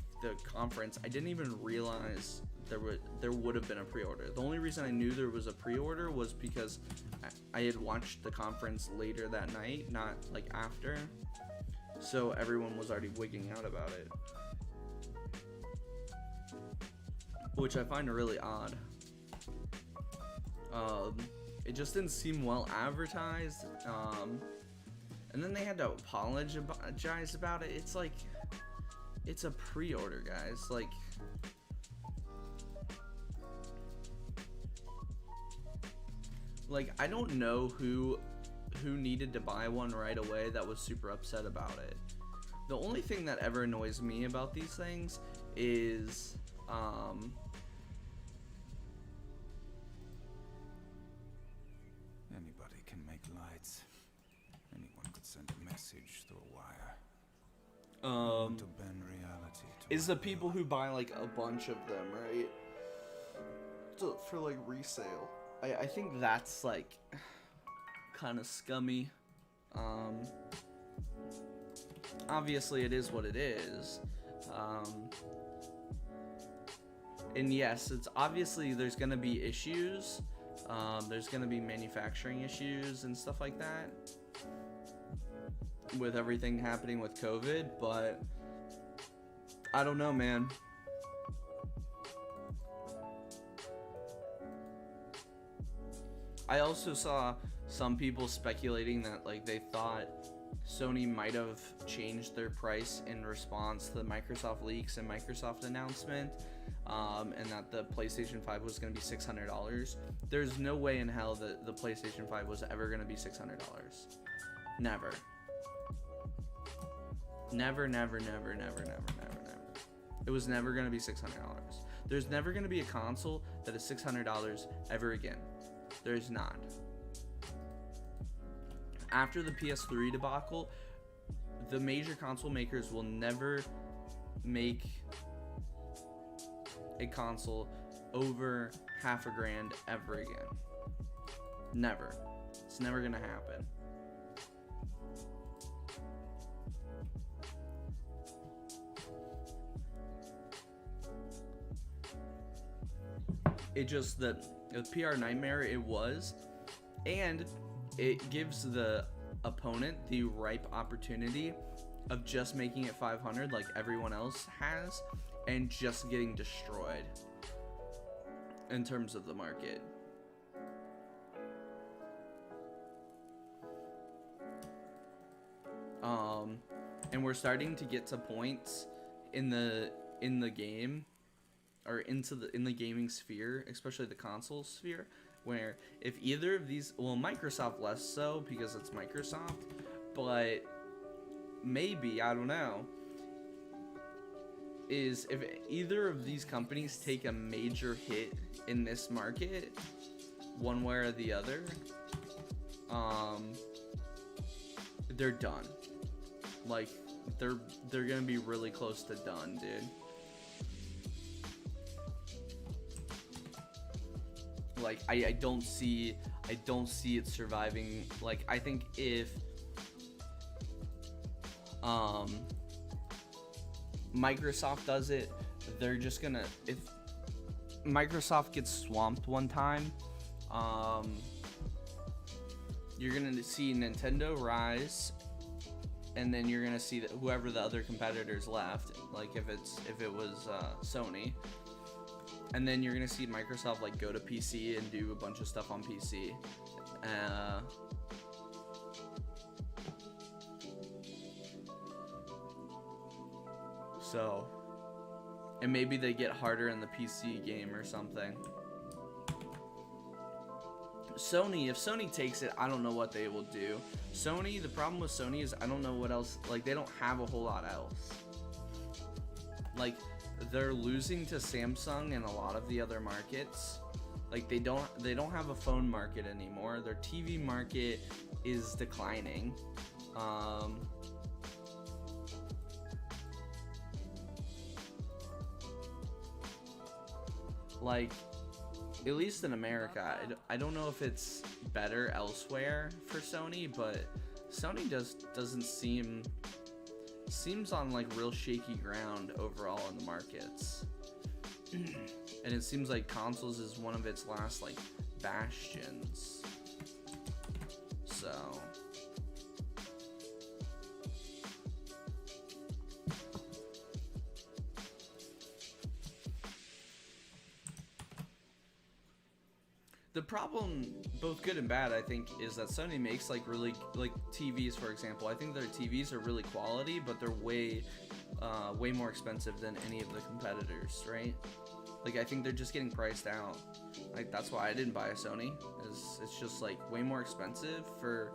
conference, I didn't even realize there would have been a pre-order. The only reason I knew there was a pre-order was because I had watched the conference later that night, not like after. So everyone was already wigging out about it, which I find really odd. It just didn't seem well advertised. And then they had to apologize about it. It's like, it's a pre-order, guys. Like I don't know who needed to buy one right away that was super upset about it. The only thing that ever annoys me about these things is anybody can make lights. Anyone could send a message through a wire. To bend reality to is the people who buy like a bunch of them, right? For like resale. I think that's like kind of scummy. Obviously it is what it is. And yes, it's obviously there's gonna be issues. There's gonna be manufacturing issues and stuff like that with everything happening with COVID, but I don't know, man. I also saw some people speculating that like they thought Sony might have changed their price in response to the Microsoft leaks and Microsoft announcement, and that the PlayStation 5 was going to be $600. There's no way in hell that the PlayStation 5 was ever going to be $600. Never. Never, never, never, never, never, never, never. It was never going to be $600. There's never going to be a console that is $600 ever again. There's not. After the PS3 debacle, the major console makers will never make a console over $500 ever again. Never. It's never gonna happen. It just, the PR nightmare it was, and it gives the opponent the ripe opportunity of just making it 500 like everyone else has, and just getting destroyed in terms of the market. And we're starting to get to points in the game, or in the gaming sphere, especially the console sphere, where if either of these, well, Microsoft less so because it's Microsoft, but maybe, I don't know, is if either of these companies take a major hit in this market, one way or the other, they're done. Like, they're gonna be really close to done, dude. Like, I don't see it surviving. Like, I think if Microsoft does it, they're just gonna, if Microsoft gets swamped one time, you're gonna see Nintendo rise, and then you're gonna see that whoever the other competitors left, like if it was Sony, and then you're gonna see Microsoft like go to PC and do a bunch of stuff on PC. So, and maybe they get harder in the PC game or something. Sony, if Sony takes it, I don't know what they will do. Sony, the problem with Sony is I don't know what else, like they don't have a whole lot else. Like, they're losing to Samsung and a lot of the other markets. Like, they don't have a phone market anymore. Their TV market is declining. Like, at least in America, I don't know if it's better elsewhere for Sony, but Sony doesn't seems on like real shaky ground overall in the markets. And it seems like consoles is one of its last like bastions. So the problem, both good and bad, I think, is that Sony makes like really, like TVs, for example. I think their TVs are really quality, but they're way more expensive than any of the competitors, right? Like, I think they're just getting priced out. Like, that's why I didn't buy a Sony. It's just like way more expensive for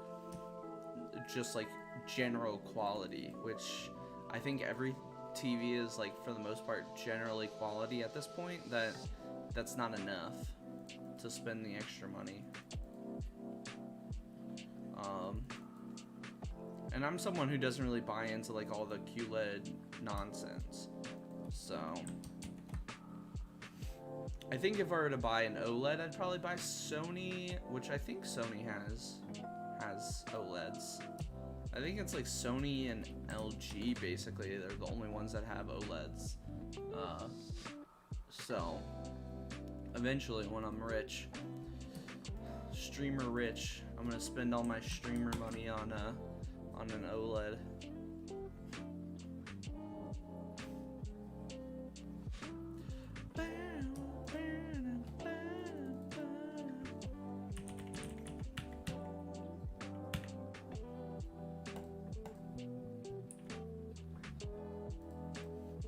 just like general quality, which I think every TV is like for the most part generally quality at this point. That's not enough to spend the extra money. And I'm someone who doesn't really buy into like all the QLED nonsense. So I think if I were to buy an OLED, I'd probably buy Sony, which I think Sony has OLEDs. I think it's like Sony and LG basically. They're the only ones that have OLEDs. So eventually, when I'm rich, streamer rich, I'm gonna spend all my streamer money on an OLED.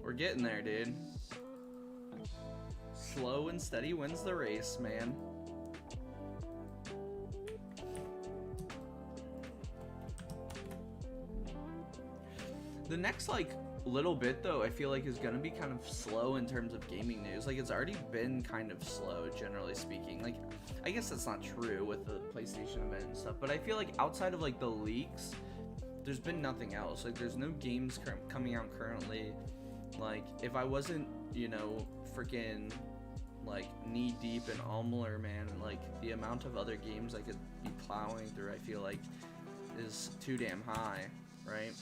We're getting there, dude. Slow and steady wins the race, man. The next, like, little bit, though, I feel like is gonna be kind of slow in terms of gaming news. Like, it's already been kind of slow, generally speaking. Like, I guess that's not true with the PlayStation event and stuff, but I feel like outside of, like, the leaks, there's been nothing else. Like, there's no games coming out currently. Like, if I wasn't, you know, freaking like knee deep in Almler, man, and like the amount of other games I could be plowing through, I feel like is too damn high, right?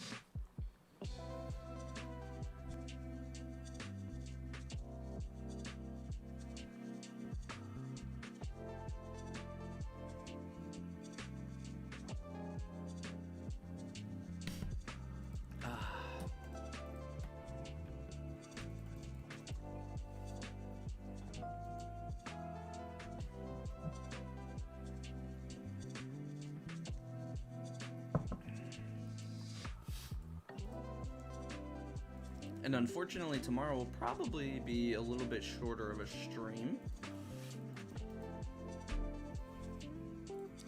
And unfortunately, tomorrow will probably be a little bit shorter of a stream.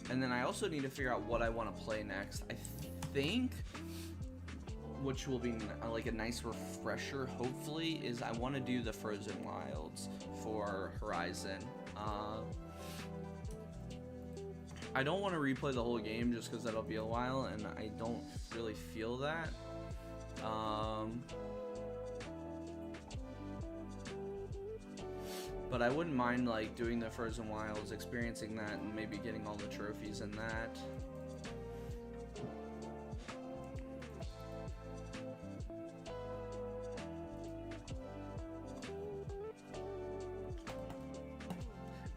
And then I also need to figure out what I want to play next. I think, which will be like a nice refresher, hopefully, is I want to do the Frozen Wilds for Horizon. I don't want to replay the whole game just because that'll be a while, and I don't really feel that. But I wouldn't mind like doing the Frozen Wilds, experiencing that, and maybe getting all the trophies in that.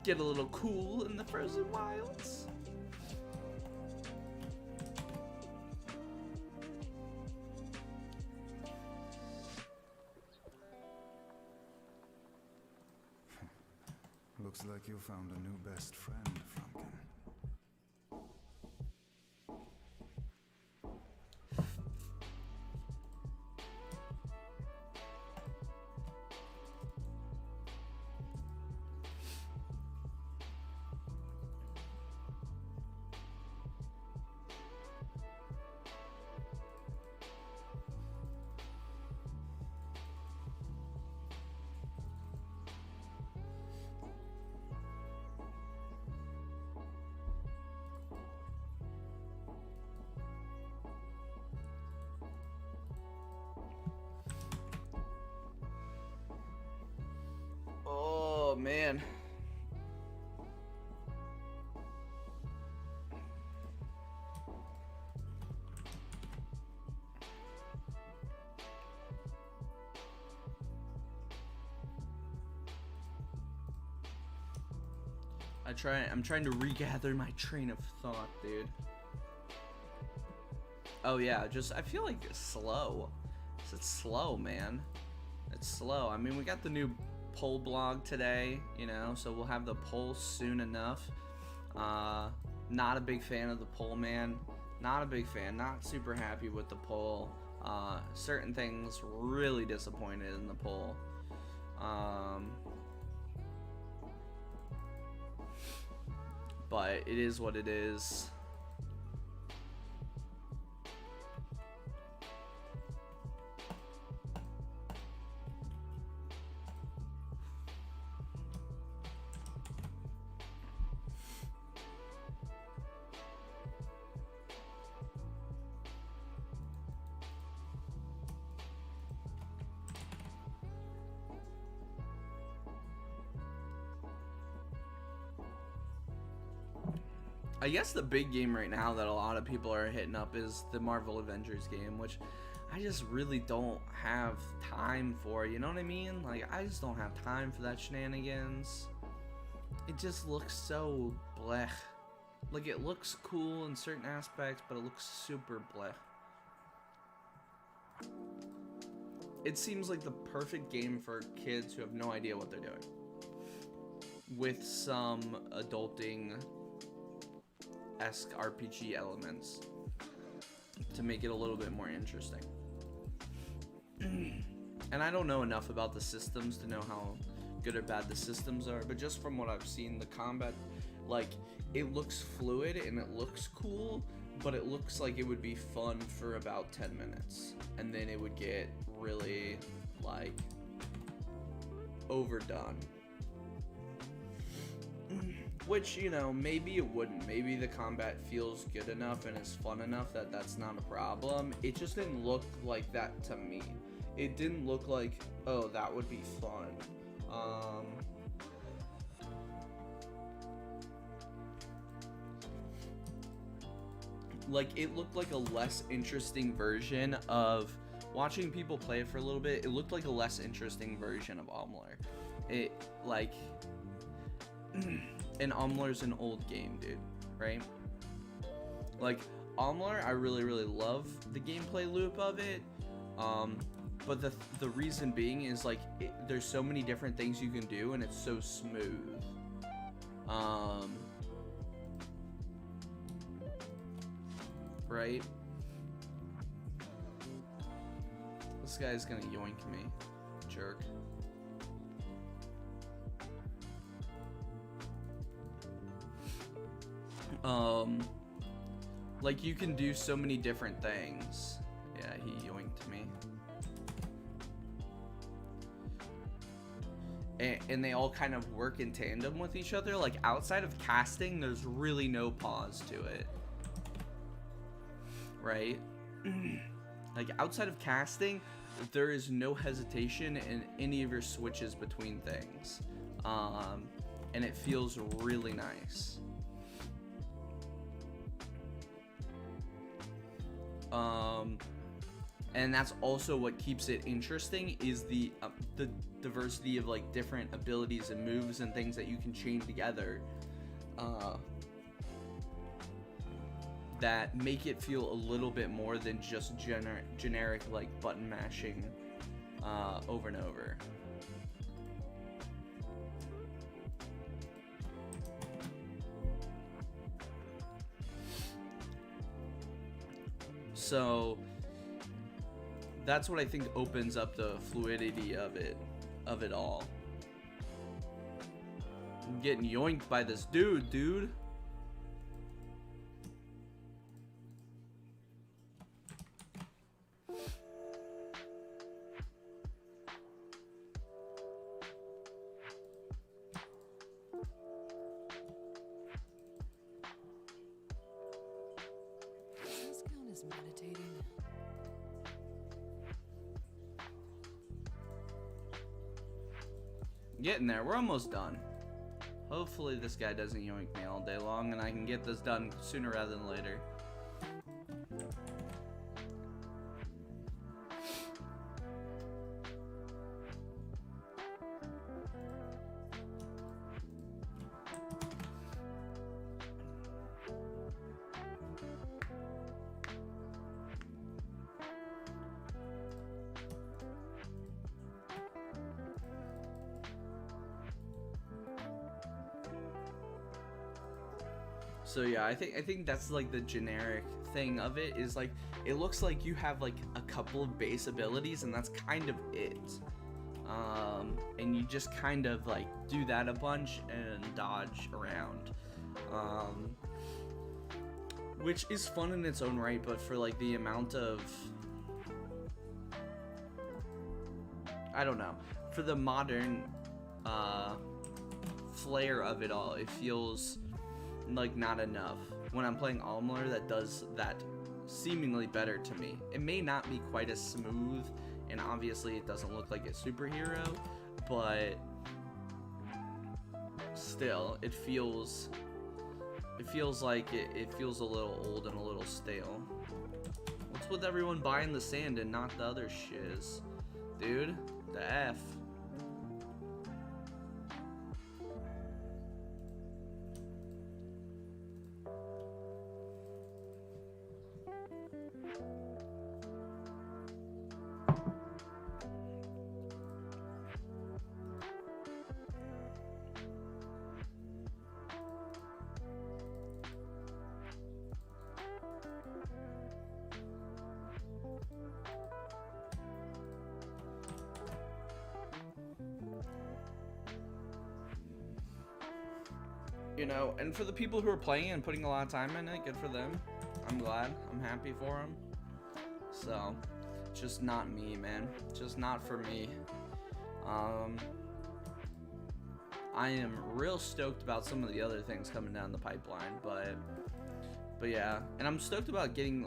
Get a little cool in the Frozen Wilds. Looks like you found a new best friend, Frumpkin. Oh man. I'm trying to regather my train of thought, dude. Oh yeah, just I feel like it's slow. It's slow, man. It's slow. I mean, we got the new poll blog today, you know, so we'll have the poll soon enough. Not a big fan of the poll, man. Not a big fan. Not super happy with the poll. Certain things really disappointed in the poll. But it is what it is. I guess the big game right now that a lot of people are hitting up is the Marvel Avengers game, which I just really don't have time for, you know what I mean? Like, I just don't have time for that shenanigans. It just looks so blech. Like, it looks cool in certain aspects, but it looks super blech. It seems like the perfect game for kids who have no idea what they're doing, with some adulting esque RPG elements to make it a little bit more interesting. And I don't know enough about the systems to know how good or bad the systems are, but just from what I've seen, the combat, like, it looks fluid and it looks cool, but it looks like it would be fun for about 10 minutes, and then it would get really, like, overdone. Which, you know, maybe it wouldn't. Maybe the combat feels good enough and is fun enough that that's not a problem. It just didn't look like that to me. It didn't look like, oh, that would be fun. Like, it looked like a less interesting version of, watching people play it for a little bit, it looked like a less interesting version of Omler. It, like, and Omler's an old game, dude, right? Like, Omler, I really, really love the gameplay loop of it, but the reason being is, like, there's so many different things you can do, and it's so smooth. Right? This guy's gonna yoink me. Jerk. Like, you can do so many different things. Yeah, he yoinked me. And they all kind of work in tandem with each other. Like, outside of casting, there's really no pause to it. Right? Like, outside of casting, there is no hesitation in any of your switches between things. And it feels really nice. And that's also what keeps it interesting, is the diversity of like different abilities and moves and things that you can chain together, that make it feel a little bit more than just generic like button mashing over and over. So that's what I think opens up the fluidity of it all. I'm getting yoinked by this dude. This count as meditating. Getting there. We're almost done. Hopefully this guy doesn't yoink me all day long and I can get this done sooner rather than later. So yeah, I think that's like the generic thing of it, is like it looks like you have like a couple of base abilities and that's kind of it. And you just kind of like do that a bunch and dodge around. Which is fun in its own right, but for like the amount of, I don't know, for the modern flair of it all, it feels like not enough. When I'm playing Almler, that does that seemingly better to me. It may not be quite as smooth, and obviously it doesn't look like a superhero, but still, it feels like it feels a little old and a little stale. What's with everyone buying the sand and not the other shiz? Dude, the F. You know, and for the people who are playing and putting a lot of time in it, good for them. I'm glad. I'm happy for them. So, just not me, man. Just not for me. I am real stoked about some of the other things coming down the pipeline, but yeah, and I'm stoked about getting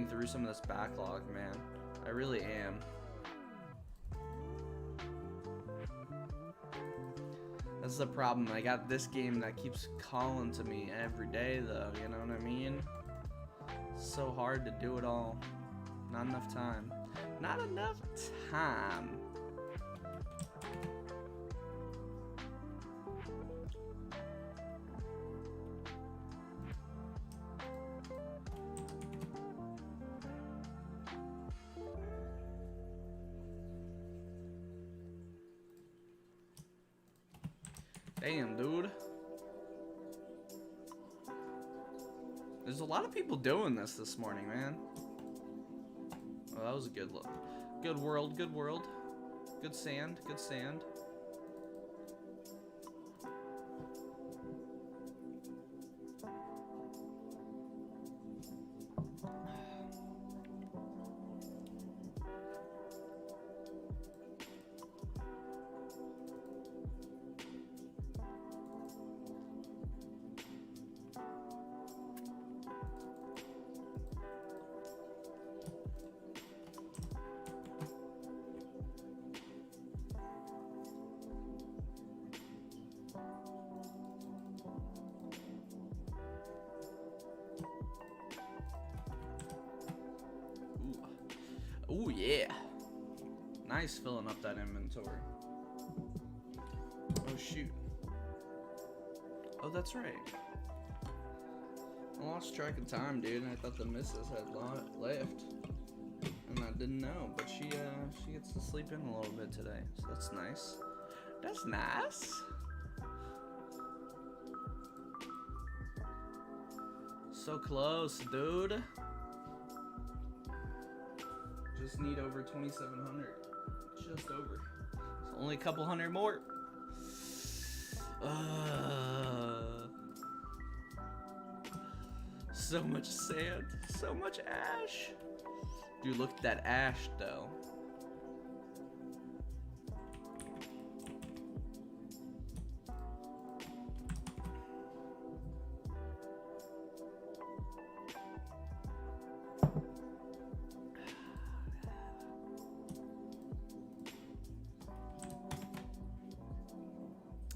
through some of this backlog, man. I really am. That's the problem. I got this game that keeps calling to me every day, though. You know what I mean? It's so hard to do it all. Not enough time. Not enough time. Damn, dude. There's a lot of people doing this morning, man. Oh, that was a good look. Good world, good world. Good sand, good sand. Ooh, yeah. Nice filling up that inventory. Oh, shoot. Oh, that's right. I lost track of time, dude, and I thought the missus had left. And I didn't know, but she gets to sleep in a little bit today, so that's nice. That's nice. So close, dude. Just need over 2,700. Just over. So only a couple hundred more. So much sand. So much ash. Dude, look at that ash, though.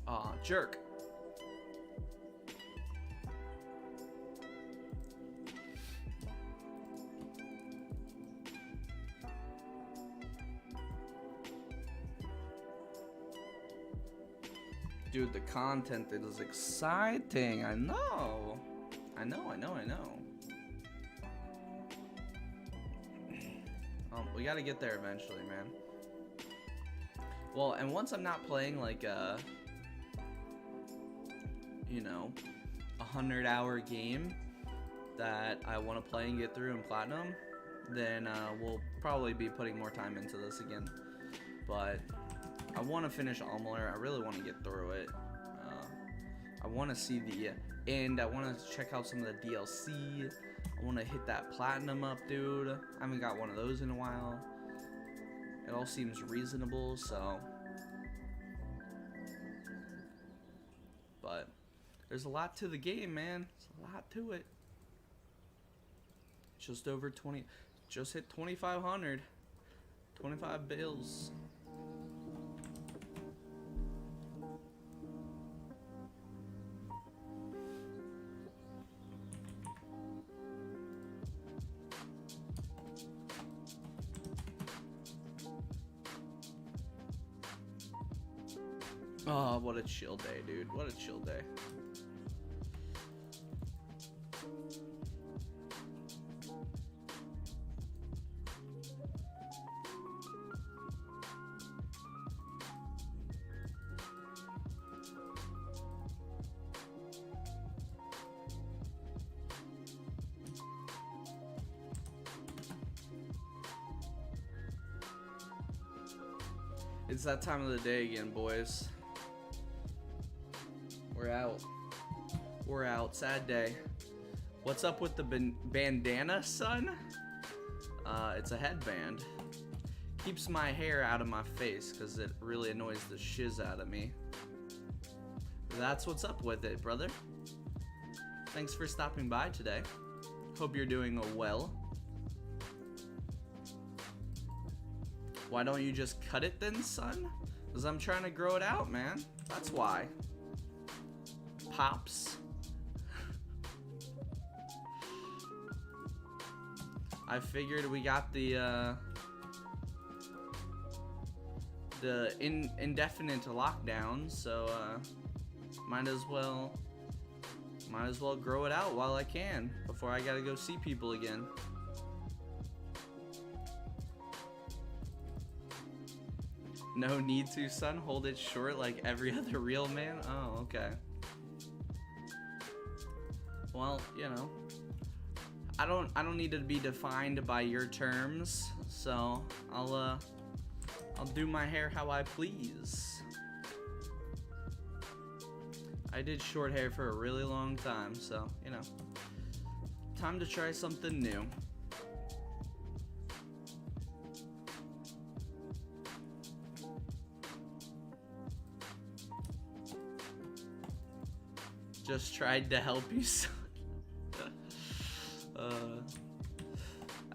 Aw, jerk. Dude, the content is exciting. I know. We gotta get there eventually, man. Well, and once I'm not playing like you know, 100-hour game that I want to play and get through in platinum, then we'll probably be putting more time into this again. But I want to finish Almler. I really want to get through it. I want to see the end. I want to check out some of the DLC. I want to hit that platinum up, dude. I haven't got one of those in a while. It all seems reasonable, so. But there's a lot to the game, man. There's a lot to it. Just over 20. Just hit 2,500. 25 bills. Oh, what a chill day, dude. What a chill day. It's that time of the day again, boys. We're out. We're out. Sad day. What's up with the bandana, son? It's a headband. Keeps my hair out of my face because it really annoys the shiz out of me. That's what's up with it, brother. Thanks for stopping by today. Hope you're doing well. Why don't you just cut it then, son? Because I'm trying to grow it out, man. That's why. Pops. I figured we got the indefinite lockdown, so might as well grow it out while I can before I gotta go see people again. No need to, son. Hold it short like every other real man. Oh, okay. Well, you know, I don't need to be defined by your terms. so I'll do my hair how I please. I did short hair for a really long time, so you know, time to try something new. Just tried to help you, son.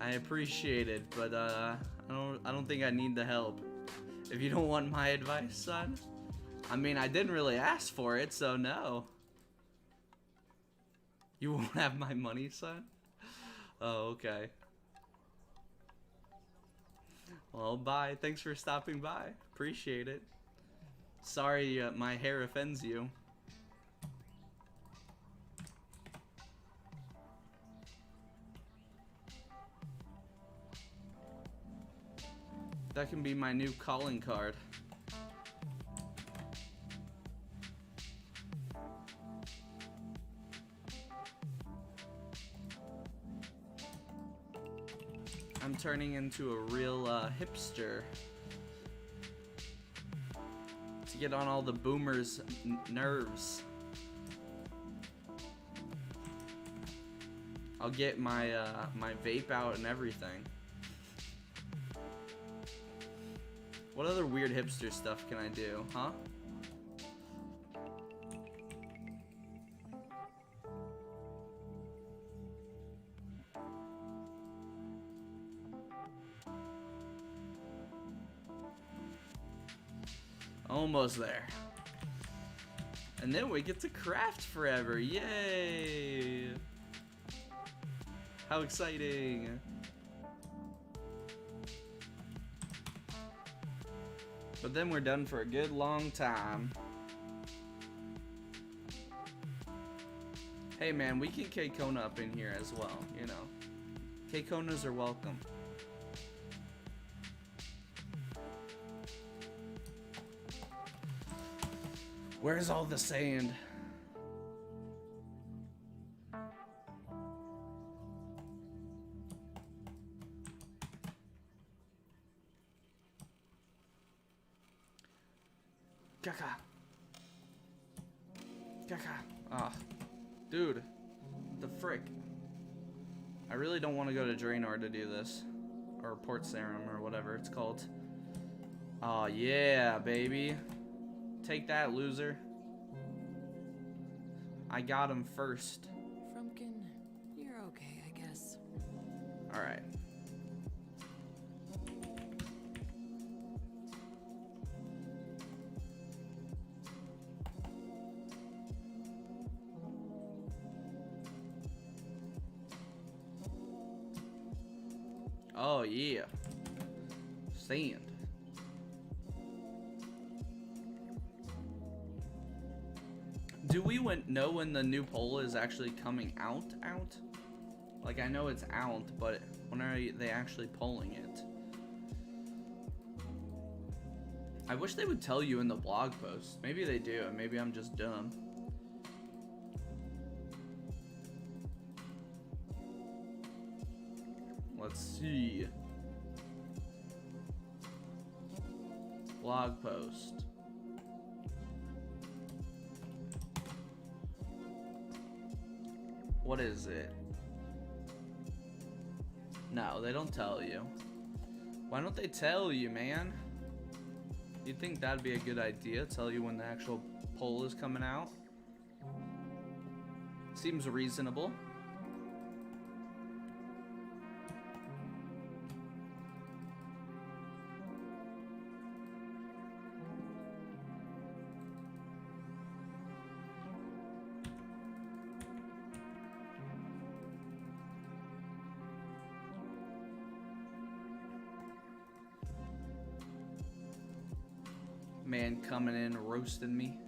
I appreciate it, but I don't think I need the help. If you don't want my advice, son. I mean, I didn't really ask for it, so no. You won't have my money, son? Oh, okay. Well, bye. Thanks for stopping by. Appreciate it. Sorry my hair offends you. That can be my new calling card. I'm turning into a real hipster to get on all the boomers' nerves. I'll get my my vape out and everything. What other weird hipster stuff can I do, huh? Almost there. And then we get to craft forever. Yay! How exciting! But then we're done for a good long time. Hey man, we can K-Kona up in here as well, you know. K-Konas are welcome. Where's all the sand? Kaka. Kaka. Ah. Dude. The frick. I really don't want to go to Draenor to do this. Or Port Sarim or whatever it's called. Oh yeah, baby. Take that, loser. I got him first. Frumpkin, you're okay, I guess. Alright. Oh yeah. Sand. Do we know when the new poll is actually coming out? Like, I know it's out, but when are they actually polling it? I wish they would tell you in the blog post. Maybe they do, and maybe I'm just dumb. Let's see. Blog post. What is it? No, they don't tell you. Why don't they tell you, man? You'd think that'd be a good idea, tell you when the actual poll is coming out. Seems reasonable. Man coming in roasting me.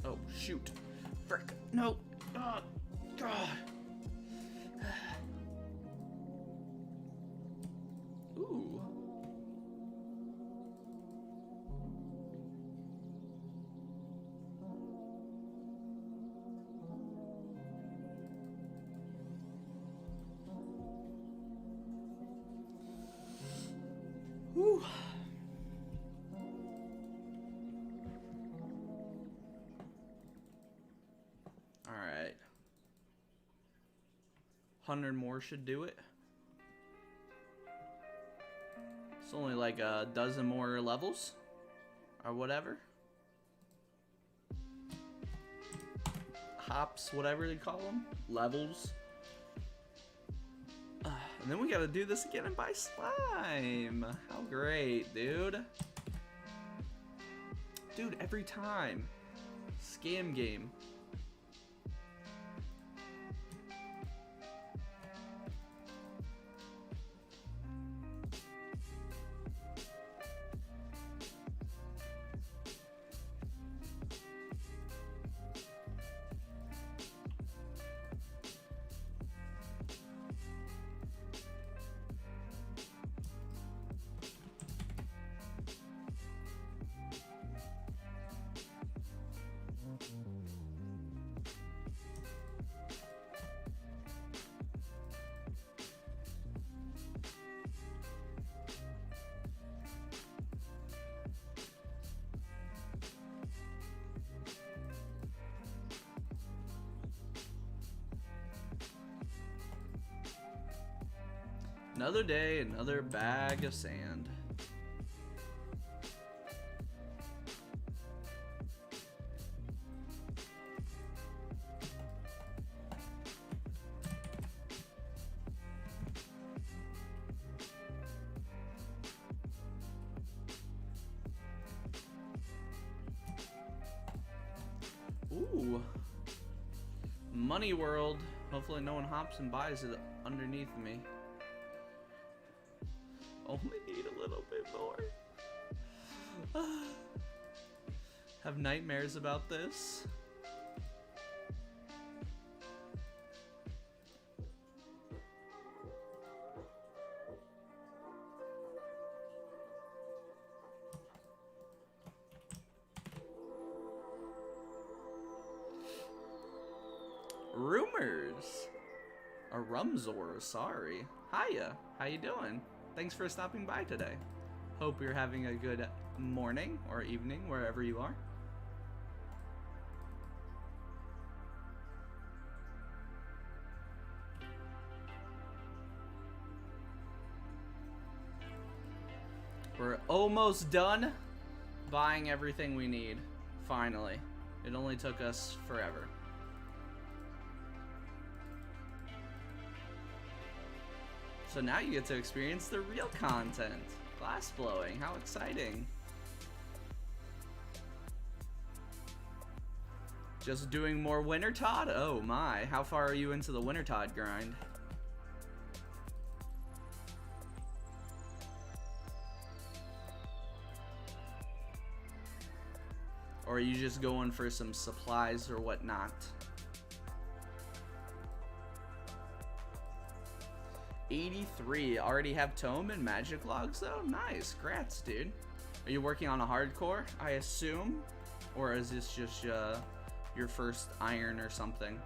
Oh shoot. Frick. No. Oh, God. Ooh. Alright. 100 more should do it. It's only like a dozen more levels. Or whatever. Hops, whatever they call them. Levels. And then we gotta do this again and buy slime. How great, dude. Dude, every time. Scam game. Another day, another bag of sand. Ooh. Money World. Hopefully no one hops and buys it underneath me. Only need a little bit more. Have nightmares about this. Rumors. A Rumzor, sorry. Hiya, how you doing? Thanks for stopping by today. Hope you're having a good morning or evening wherever you are. We're almost done buying everything we need. Finally. It only took us forever. So now you get to experience the real content. Glass blowing, how exciting. Just doing more Winter Todd? Oh my, how far are you into the Winter Todd grind? Or are you just going for some supplies or whatnot? 83. Already have tome and magic logs though? Nice. Grats, dude. Are you working on a hardcore, I assume? Or is this just your first iron or something?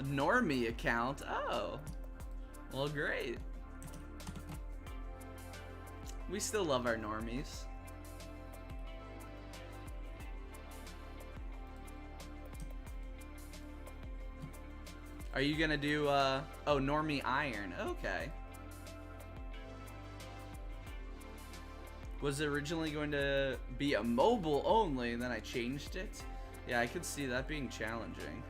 Normie account? Oh. Well, great. We still love our normies. Are you gonna do, oh, normie iron, okay. Was it originally going to be a mobile only, and then I changed it? Yeah, I could see that being challenging.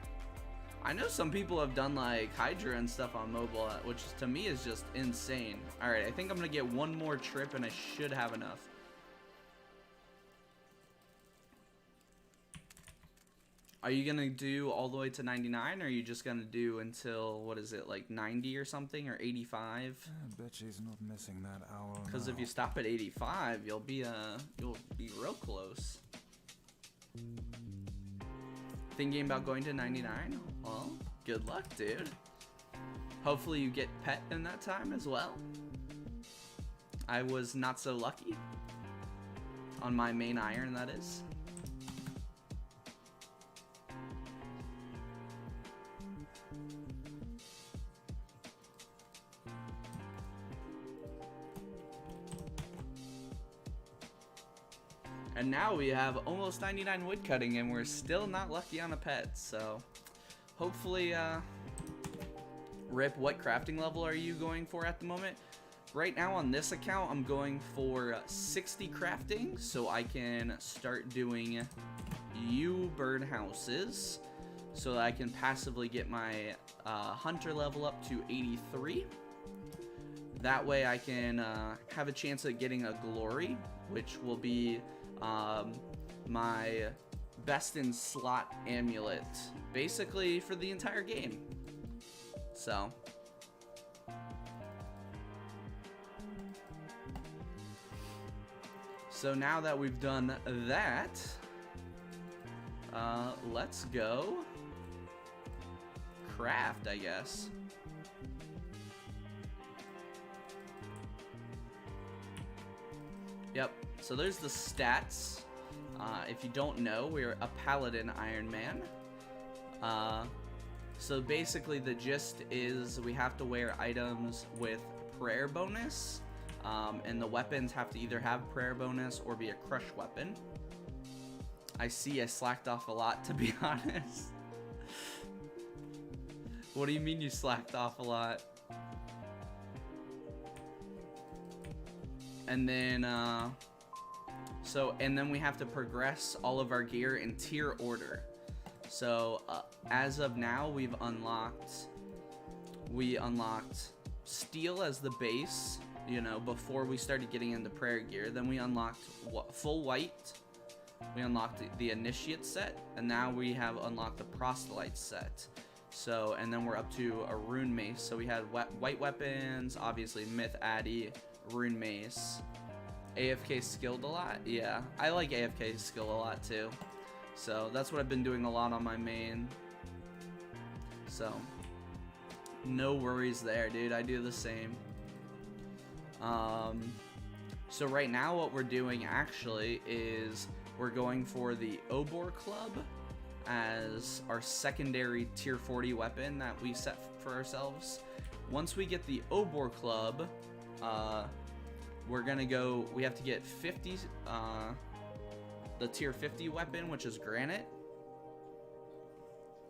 I know some people have done like Hydra and stuff on mobile, which to me is just insane. Alright, I think I'm gonna get one more trip and I should have enough. Are you gonna do all the way to 99, or are you just gonna do until, what is it, like 90 or something, or 85? I bet she's not missing that hour. Because if you stop at 85, you'll be real close. Thinking about going to 99? Well, good luck, dude. Hopefully you get pet in that time as well. I was not so lucky. On my main iron, that is. And now we have almost 99 woodcutting, and we're still not lucky on a pet. So hopefully, Rip, what crafting level are you going for at the moment? Right now on this account, I'm going for 60 crafting, so I can start doing birdhouses, so that I can passively get my hunter level up to 83. That way I can have a chance at getting a glory, which will be my best in slot amulet, basically for the entire game. So now that we've done that, let's go craft, I guess. Yep, so there's the stats. If you don't know, we're a Paladin Iron Man. So basically the gist is we have to wear items with prayer bonus, and the weapons have to either have prayer bonus or be a crush weapon. I see I slacked off a lot, to be honest. What do you mean you slacked off a lot? And then, and then we have to progress all of our gear in tier order. So, as of now, we unlocked steel as the base, you know, before we started getting into prayer gear. Then we unlocked full white. We unlocked the initiate set, and now we have unlocked the proselyte set. So, and then we're up to a rune mace. So we had white weapons, obviously myth addy, rune mace. AFK skilled a lot. Yeah, I like AFK skill a lot too. So that's what I've been doing a lot on my main. So no worries there, dude. I do the same. So right now what we're doing actually is we're going for the Obor Club as our secondary tier 40 weapon that we set for ourselves. Once we get the Obor Club, we're gonna go, we have to get 50, the tier 50 weapon, which is granite.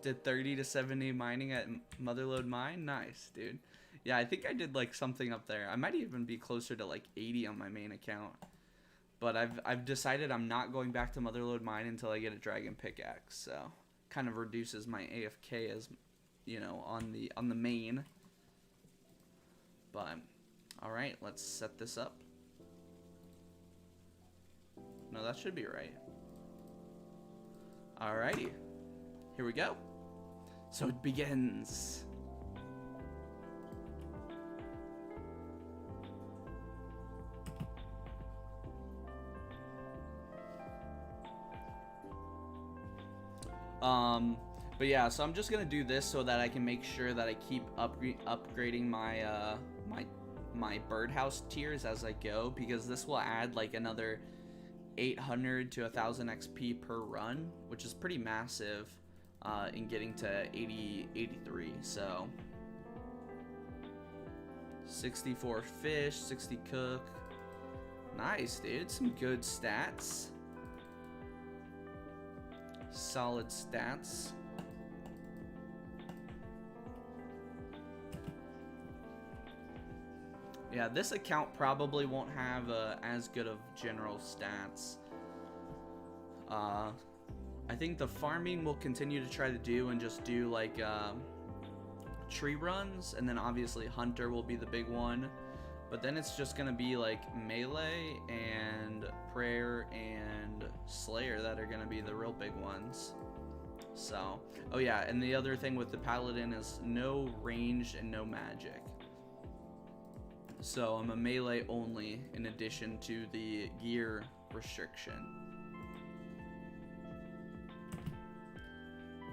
Did 30 to 70 mining at Motherlode Mine. Nice, dude. Yeah, I think I did like something up there. I might even be closer to like 80 on my main account. But I've decided I'm not going back to Motherlode Mine until I get a dragon pickaxe. So kind of reduces my AFK, as you know, on the main. But all right, let's set this up. No, that should be right. Alrighty, here we go. So it begins. But yeah, so I'm just gonna do this so that I can make sure that I keep upgrading my my birdhouse tiers as I go, because this will add like another 800 to 1000 XP per run, which is pretty massive in getting to 83. So 64 fish, 60 cook. Nice, dude. Some good stats. Solid stats. Yeah, this account probably won't have as good of general stats. I think the farming will continue to try to do and just do like tree runs, and then obviously hunter will be the big one. But then it's just gonna be like melee and prayer and slayer that are gonna be the real big ones. So, oh yeah, and the other thing with the paladin is no ranged and no magic. So I'm a melee only in addition to the gear restriction.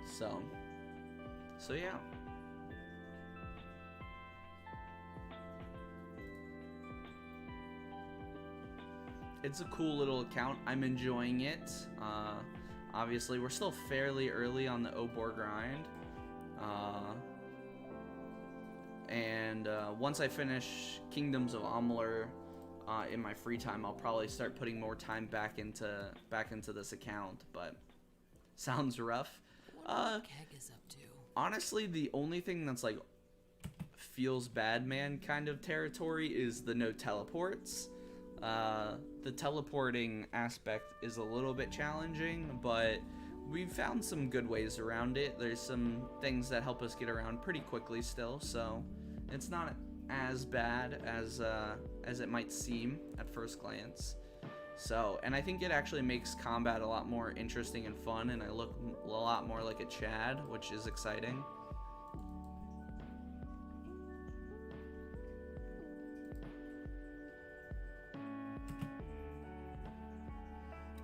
So yeah. It's a cool little account. I'm enjoying it. Obviously, we're still fairly early on the Obor grind. And once I finish Kingdoms of Amalur, in my free time, I'll probably start putting more time back into this account. But sounds rough. What Keg is up to? Honestly, the only thing that's like feels bad man kind of territory is the no teleports. The teleporting aspect is a little bit challenging, but we've found some good ways around it. There's some things that help us get around pretty quickly still, so it's not as bad as it might seem at first glance. So, and I think it actually makes combat a lot more interesting and fun, and I look a lot more like a Chad, which is exciting.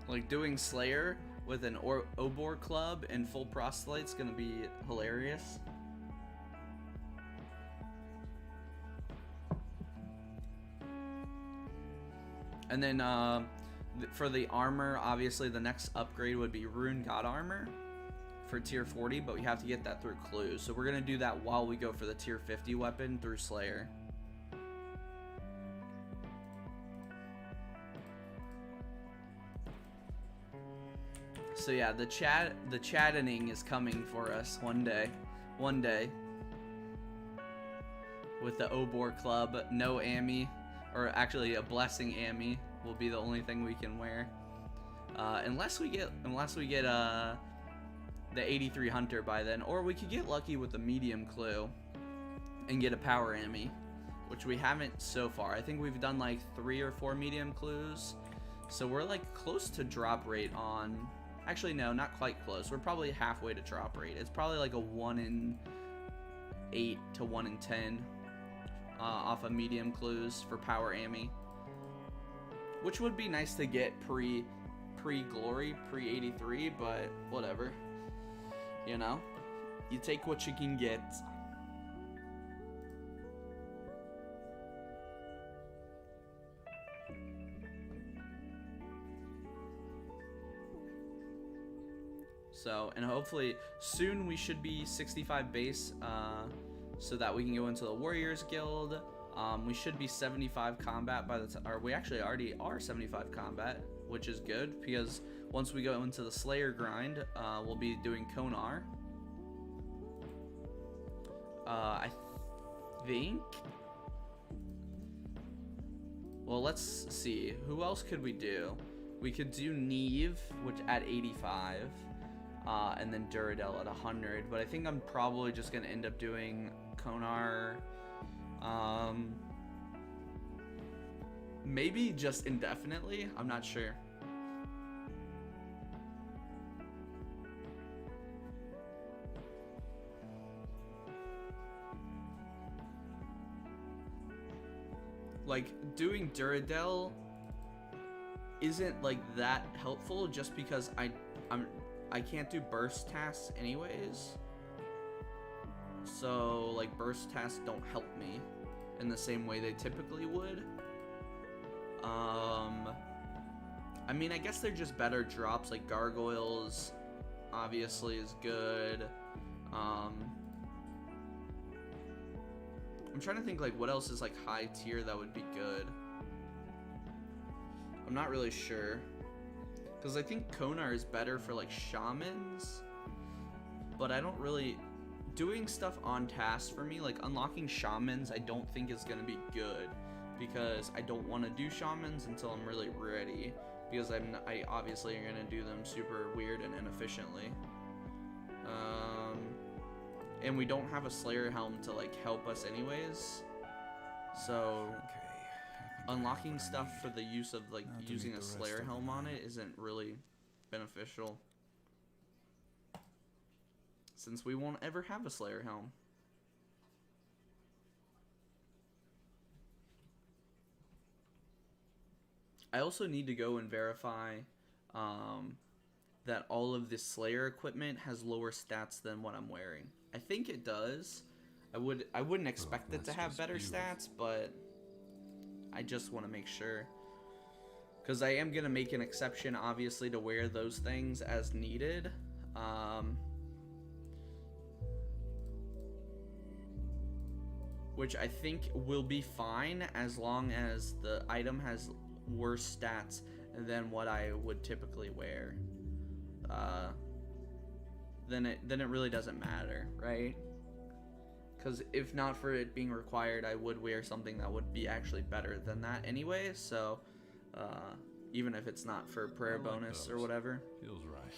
Like doing Slayer with an Obor club and full proselyte's gonna be hilarious. And then for the armor, obviously the next upgrade would be Rune God Armor for tier 40, but we have to get that through clues. So we're gonna do that while we go for the tier 50 weapon through Slayer. So yeah, the chattening is coming for us one day. With the Obor club, no Ami, or actually a blessing Ami will be the only thing we can wear. Unless we get the 83 Hunter by then, or we could get lucky with the medium clue and get a power Ami, which we haven't so far. I think we've done like 3 or 4 medium clues, so we're like close to drop rate on. Actually, no, not quite close. We're probably halfway to drop rate. It's probably like a 1 in 8 to 1 in 10 off of medium clues for power Ami, which would be nice to get pre-glory, pre-83, but whatever. You know, you take what you can get. So, and hopefully soon we should be 65 base, so that we can go into the Warriors Guild. We should be 75 combat by the time, or we actually already are 75 combat, which is good, because once we go into the Slayer grind, we'll be doing Konar. I think, well, let's see, who else could we do? We could do Neve, which at 85. And then Duradel at 100, but I think I'm probably just gonna end up doing Konar, maybe just indefinitely. I'm not sure. Like doing Duradel isn't like that helpful, just because I can't do burst tasks anyways, so like burst tasks don't help me in the same way they typically would. I mean, I guess they're just better drops. Like Gargoyles obviously is good. I'm trying to think like what else is like high tier that would be good. I'm not really sure. Because I think Konar is better for like shamans, but I don't really, doing stuff on task for me, like unlocking shamans, I don't think is going to be good, because I don't want to do shamans until I'm really ready, because I obviously am going to do them super weird and inefficiently. And we don't have a Slayer helm to like help us anyways, so unlocking stuff for the use of like using a Slayer helm on it isn't really beneficial, since we won't ever have a Slayer helm. I also need to go and verify that all of this Slayer equipment has lower stats than what I'm wearing. I think it does. I wouldn't expect it to have better stats, but I just want to make sure, because I am going to make an exception obviously to wear those things as needed. which I think will be fine as long as the item has worse stats than what I would typically wear. Then it really doesn't matter, right? Because if not for it being required, I would wear something that would be actually better than that anyway. So even if it's not for prayer bonus or whatever. Feels right.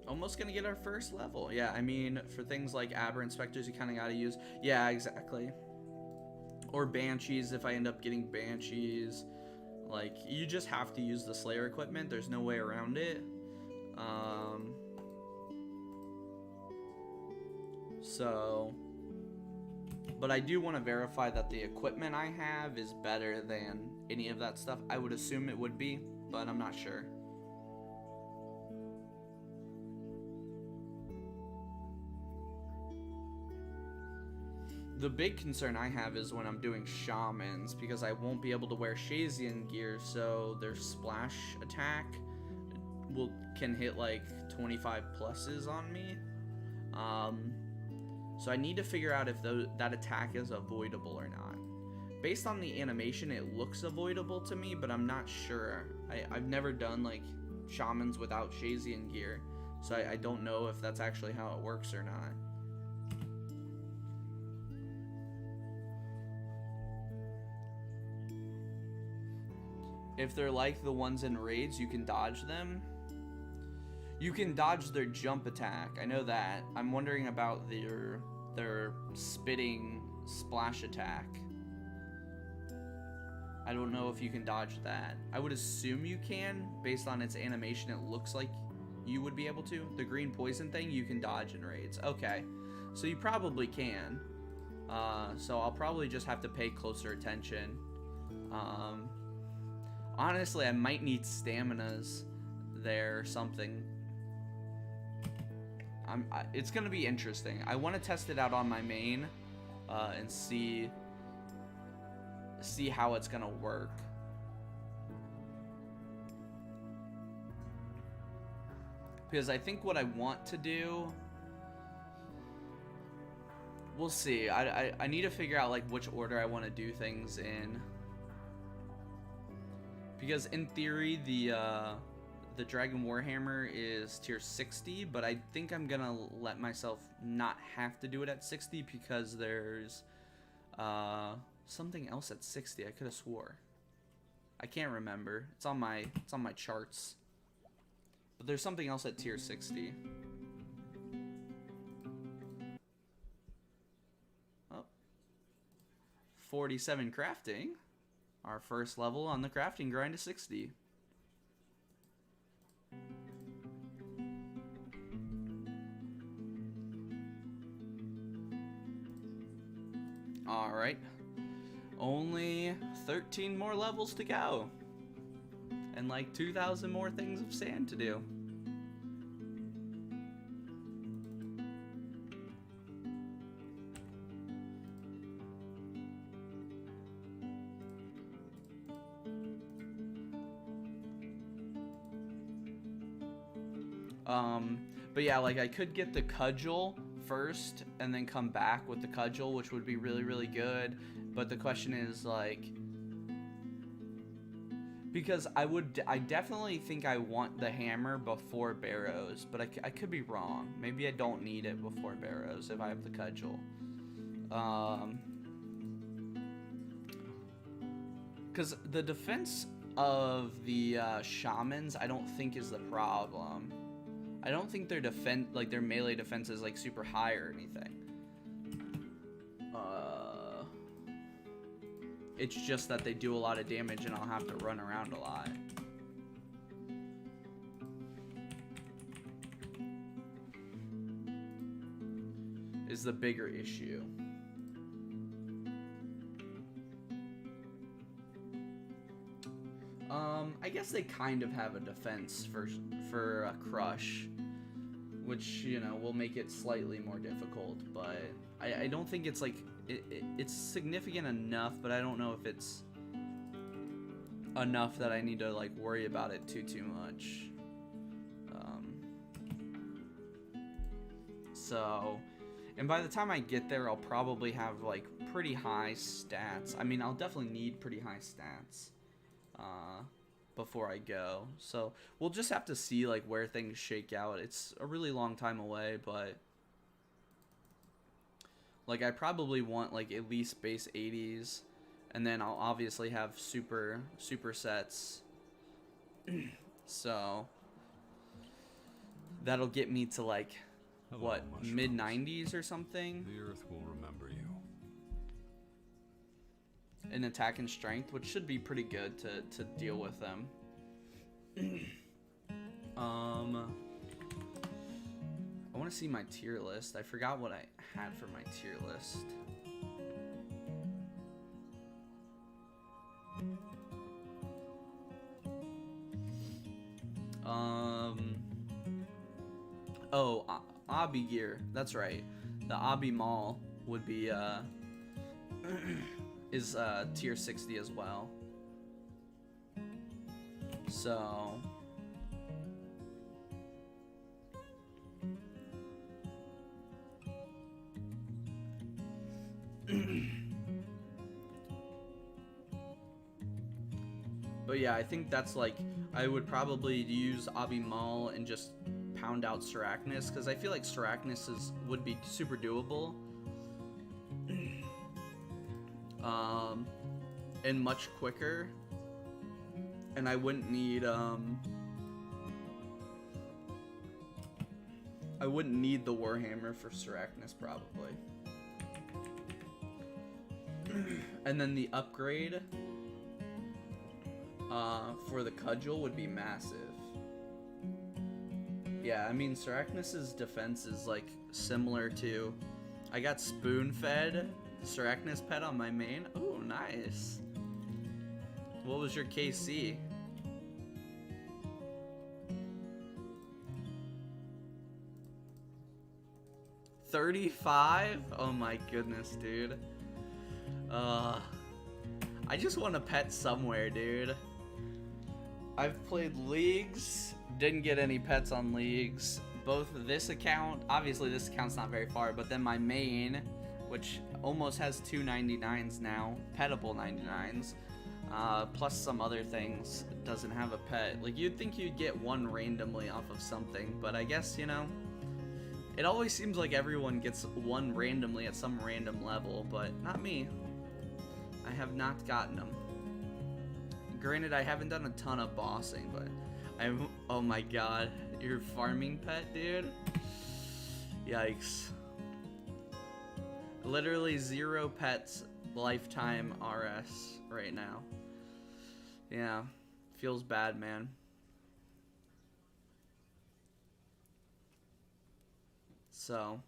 Almost gonna get our first level. Yeah, I mean, for things like aberrant specters, you kind of gotta use. Yeah, exactly. Or banshees if I end up getting banshees. Like, you just have to use the Slayer equipment. There's no way around it. But I do want to verify that the equipment I have is better than any of that stuff. I would assume it would be, but I'm not sure. The big concern I have is when I'm doing shamans, because I won't be able to wear Shazian gear, so their splash attack can hit like 25 pluses on me. So I need to figure out if that attack is avoidable or not. Based on the animation, it looks avoidable to me, but I'm not sure. I've never done like shamans without Shazian gear, so I don't know if that's actually how it works or not. If they're like the ones in raids, you can dodge them. You can dodge their jump attack. I know that. I'm wondering about their spitting splash attack. I don't know if you can dodge that. I would assume you can. Based on its animation, it looks like you would be able to. The green poison thing, you can dodge in raids. Okay. So you probably can. So I'll probably just have to pay closer attention. Honestly, I might need staminas there or something. It's gonna be interesting. I want to test it out on my main and see how it's gonna work. Because I think what I want to do, we'll see. I need to figure out like which order I want to do things in. Because in theory, the Dragon Warhammer is tier 60, but I think I'm gonna let myself not have to do it at 60 because there's something else at 60. I could have swore. I can't remember. It's on my charts. But there's something else at tier 60. Oh. 47 crafting. Our first level on the crafting grind is 60. Alright. Only 13 more levels to go. And like 2,000 more things of sand to do. But yeah, like I could get the cudgel first and then come back with the cudgel, which would be really, really good. But the question is like, because I definitely think I want the hammer before barrows, but I could be wrong. Maybe I don't need it before barrows if I have the cudgel. Because the defense of the shamans, I don't think is the problem. I don't think their their melee defense is like super high or anything. It's just that they do a lot of damage and I'll have to run around a lot. Is the bigger issue. I guess they kind of have a defense for a crush, which, you know, will make it slightly more difficult, but I don't think it's like it's significant enough, but I don't know if it's enough that I need to like worry about it too much. So, and by the time I get there, I'll probably have like pretty high stats. I mean, I'll definitely need pretty high stats before I go. So we'll just have to see like where things shake out. It's a really long time away, but like I probably want like at least base 80s, and then I'll obviously have super sets. So that'll get me to like Hello, what, mushrooms. mid 90s or something The earth will remember you. in attack and strength, which should be pretty good to deal with them. I want to see my tier list. I forgot what I had for my tier list. Oh, Obby gear. That's right. The Obby Mall would be is tier 60 as well. So but yeah, I think that's like, I would probably use Obby Mall and just pound out Sarachnis, because I feel like Sarachnis would be super doable. And much quicker. And I wouldn't need the Warhammer for Sarachnis probably. And then the upgrade for the Cudgel would be massive. Yeah, I mean, Sarachnis' defense is like similar to, I got spoon-fed Sarachnis pet on my main. Oh, nice. What was your KC? $35? Oh my goodness, dude. I just want a pet somewhere, dude. I've played leagues, didn't get any pets on leagues. Both this account, obviously this account's not very far, but then my main, which almost has 2 99s now, petable 99s, plus some other things, doesn't have a pet. Like, you'd think you'd get one randomly off of something, but I guess, you know, it always seems like everyone gets one randomly at some random level, but not me. I have not gotten them. Granted, I haven't done a ton of bossing, but I'm, oh my god, your farming pet, dude? Yikes. Literally 0 pets lifetime RS right now. Yeah, feels bad, man. So,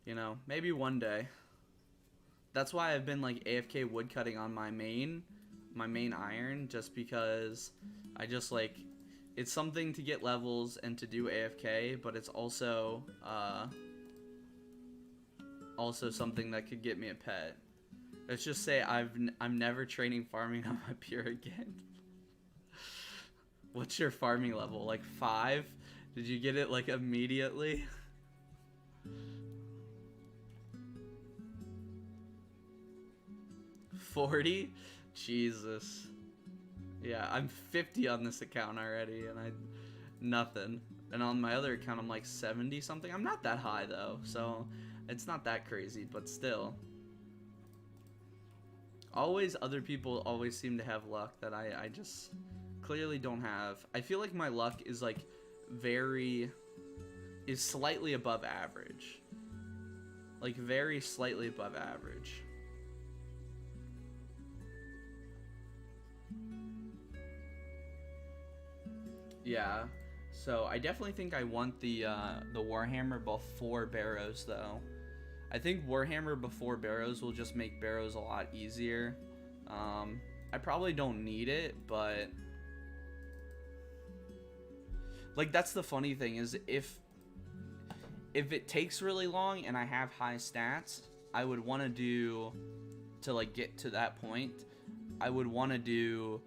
you know, maybe one day. That's why I've been like AFK woodcutting on my main iron, just because I just like, it's something to get levels and to do AFK, but it's also something that could get me a pet. Let's just say I'm never training farming on my pure again. What's your farming level? Like 5? Did you get it like immediately? $40? Jesus. Yeah, I'm 50 on this account already, and nothing. And on my other account, I'm like 70 something. I'm not that high though, so it's not that crazy, but still. Always, other people always seem to have luck that I just clearly don't have. I feel like my luck is like is slightly above average. Like very slightly above average. Yeah, so I definitely think I want the Warhammer before Barrows though. I think Warhammer before Barrows will just make Barrows a lot easier. I probably don't need it, but like that's the funny thing is if it takes really long and I have high stats, I would want to like get to that point. I would want to do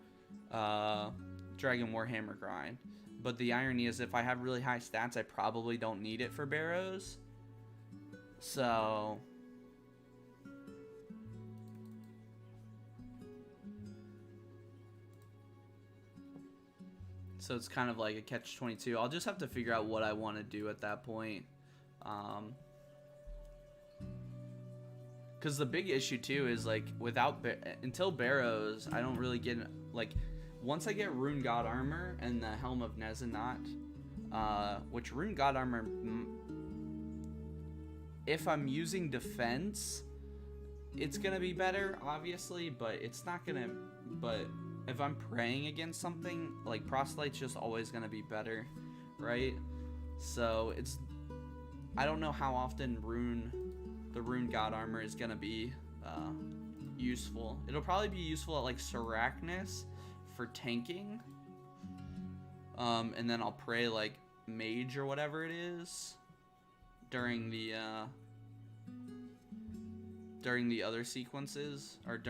Dragon Warhammer grind. But the irony is, if I have really high stats, I probably don't need it for Barrows. So it's kind of like a catch-22. I'll just have to figure out what I want to do at that point. Because the big issue too is like until Barrows, I don't really get like once I get Rune God Armor and the Helm of Nezinat, which Rune God Armor, if I'm using defense, it's gonna be better, obviously, but it's not gonna. But if I'm praying against something, like Proselyte's just always gonna be better, right? So I don't know how often the Rune God Armor is gonna be useful. It'll probably be useful at like Sarachnis for tanking, and then I'll pray like Mage or whatever it is during the other sequences, or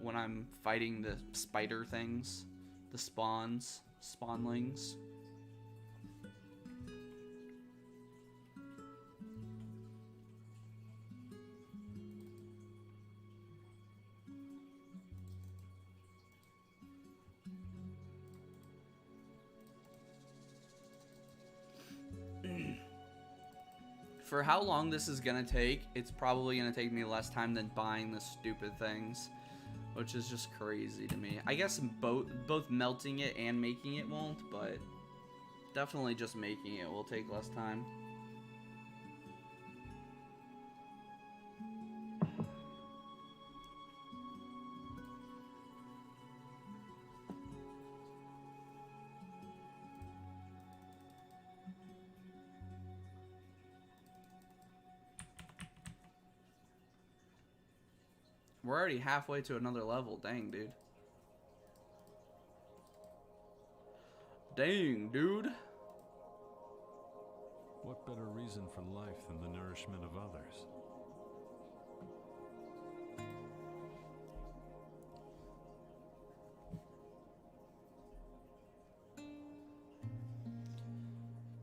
when I'm fighting the spider things, the spawnlings. For how long this is gonna take, it's probably gonna take me less time than buying the stupid things, which is just crazy to me. I guess both melting it and making it won't, but definitely just making it will take less time. We're already halfway to another level. Dang, dude. Dang, dude. What better reason for life than the nourishment of others?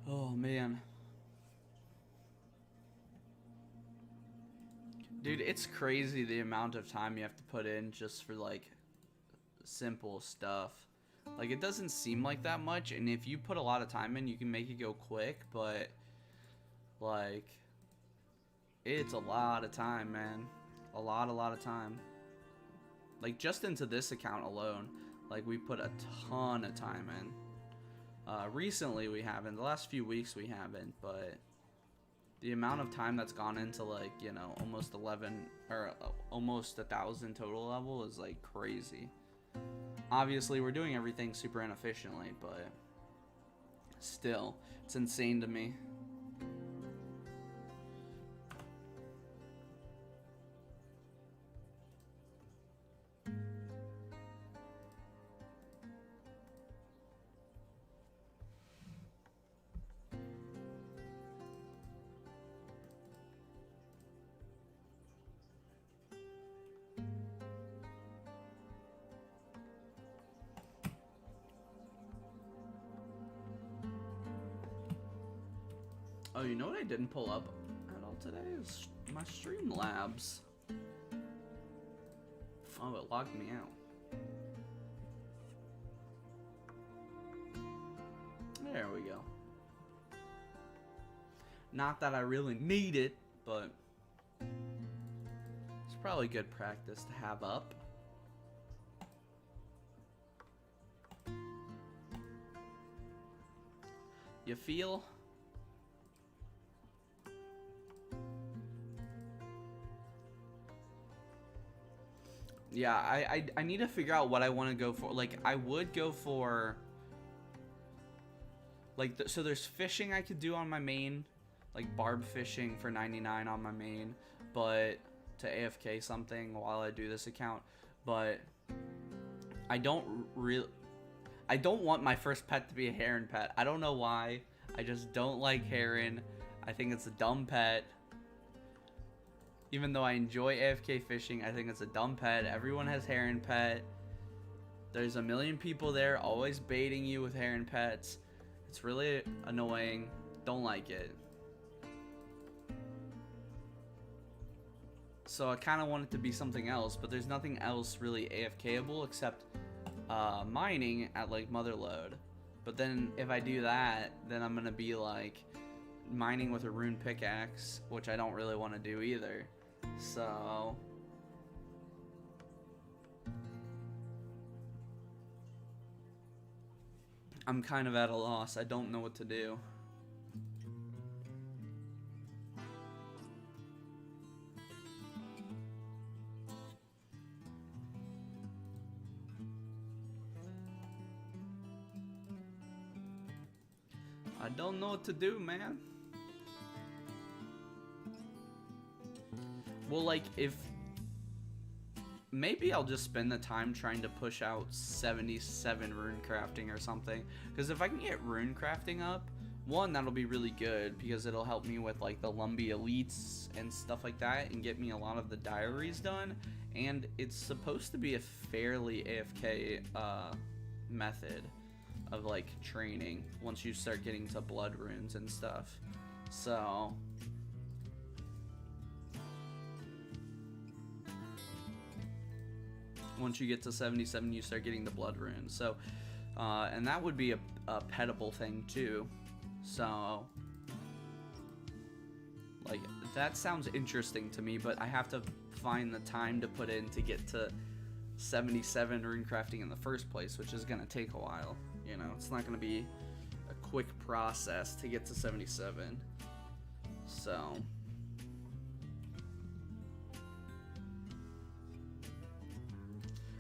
Oh, man. Dude, it's crazy the amount of time you have to put in just for, like, simple stuff. Like, it doesn't seem like that much, and if you put a lot of time in, you can make it go quick, but, like, it's a lot of time, man. A lot of time. Like, just into this account alone, like, we put a ton of time in. Recently we haven't. The last few weeks we haven't, but the amount of time that's gone into, like, you know, almost 11 or almost 1,000 total level is like crazy. Obviously we're doing everything super inefficiently, but still, it's insane to me. Oh, you know what I didn't pull up at all today is my Streamlabs. Oh, it logged me out. There we go. Not that I really need it, but it's probably good practice to have up. You feel? Yeah, I need to figure out what I want to go for. Like, I would go for, like, so there's fishing I could do on my main, like barb fishing for 99 on my main, but to AFK something while I do this account. But I don't want my first pet to be a heron pet. I don't know why. I just don't like heron. I think it's a dumb pet. Even though I enjoy AFK fishing, I think it's a dumb pet. Everyone has heron pet. There's a million people there always baiting you with hair and pets. It's really annoying. Don't like it. So I kind of want it to be something else, but there's nothing else really AFKable except mining at like Motherlode. But then if I do that, then I'm gonna be like mining with a rune pickaxe, which I don't really want to do either. So I'm kind of at a loss. I don't know what to do. I don't know what to do, man. Well, like, if... Maybe I'll just spend the time trying to push out 77 rune crafting or something. Because if I can get rune crafting up, one, that'll be really good. Because it'll help me with, like, the Lumbee elites and stuff like that. And get me a lot of the diaries done. And it's supposed to be a fairly AFK method of like training once you start getting to blood runes and stuff. So once you get to 77 you start getting the blood runes. So and that would be a petable thing too. So like that sounds interesting to me, but I have to find the time to put in to get to 77 rune crafting in the first place, which is gonna take a while. You know, it's not going to be a quick process to get to 77. So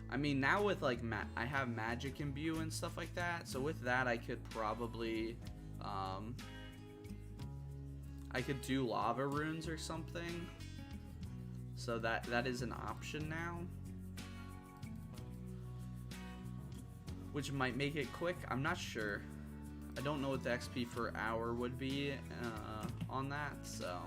I mean, now with like I have magic imbue and stuff like that. So with that, I could probably I could do lava runes or something. So that is an option now, which might make it quick. I'm not sure. I don't know what the XP per hour would be on that, so.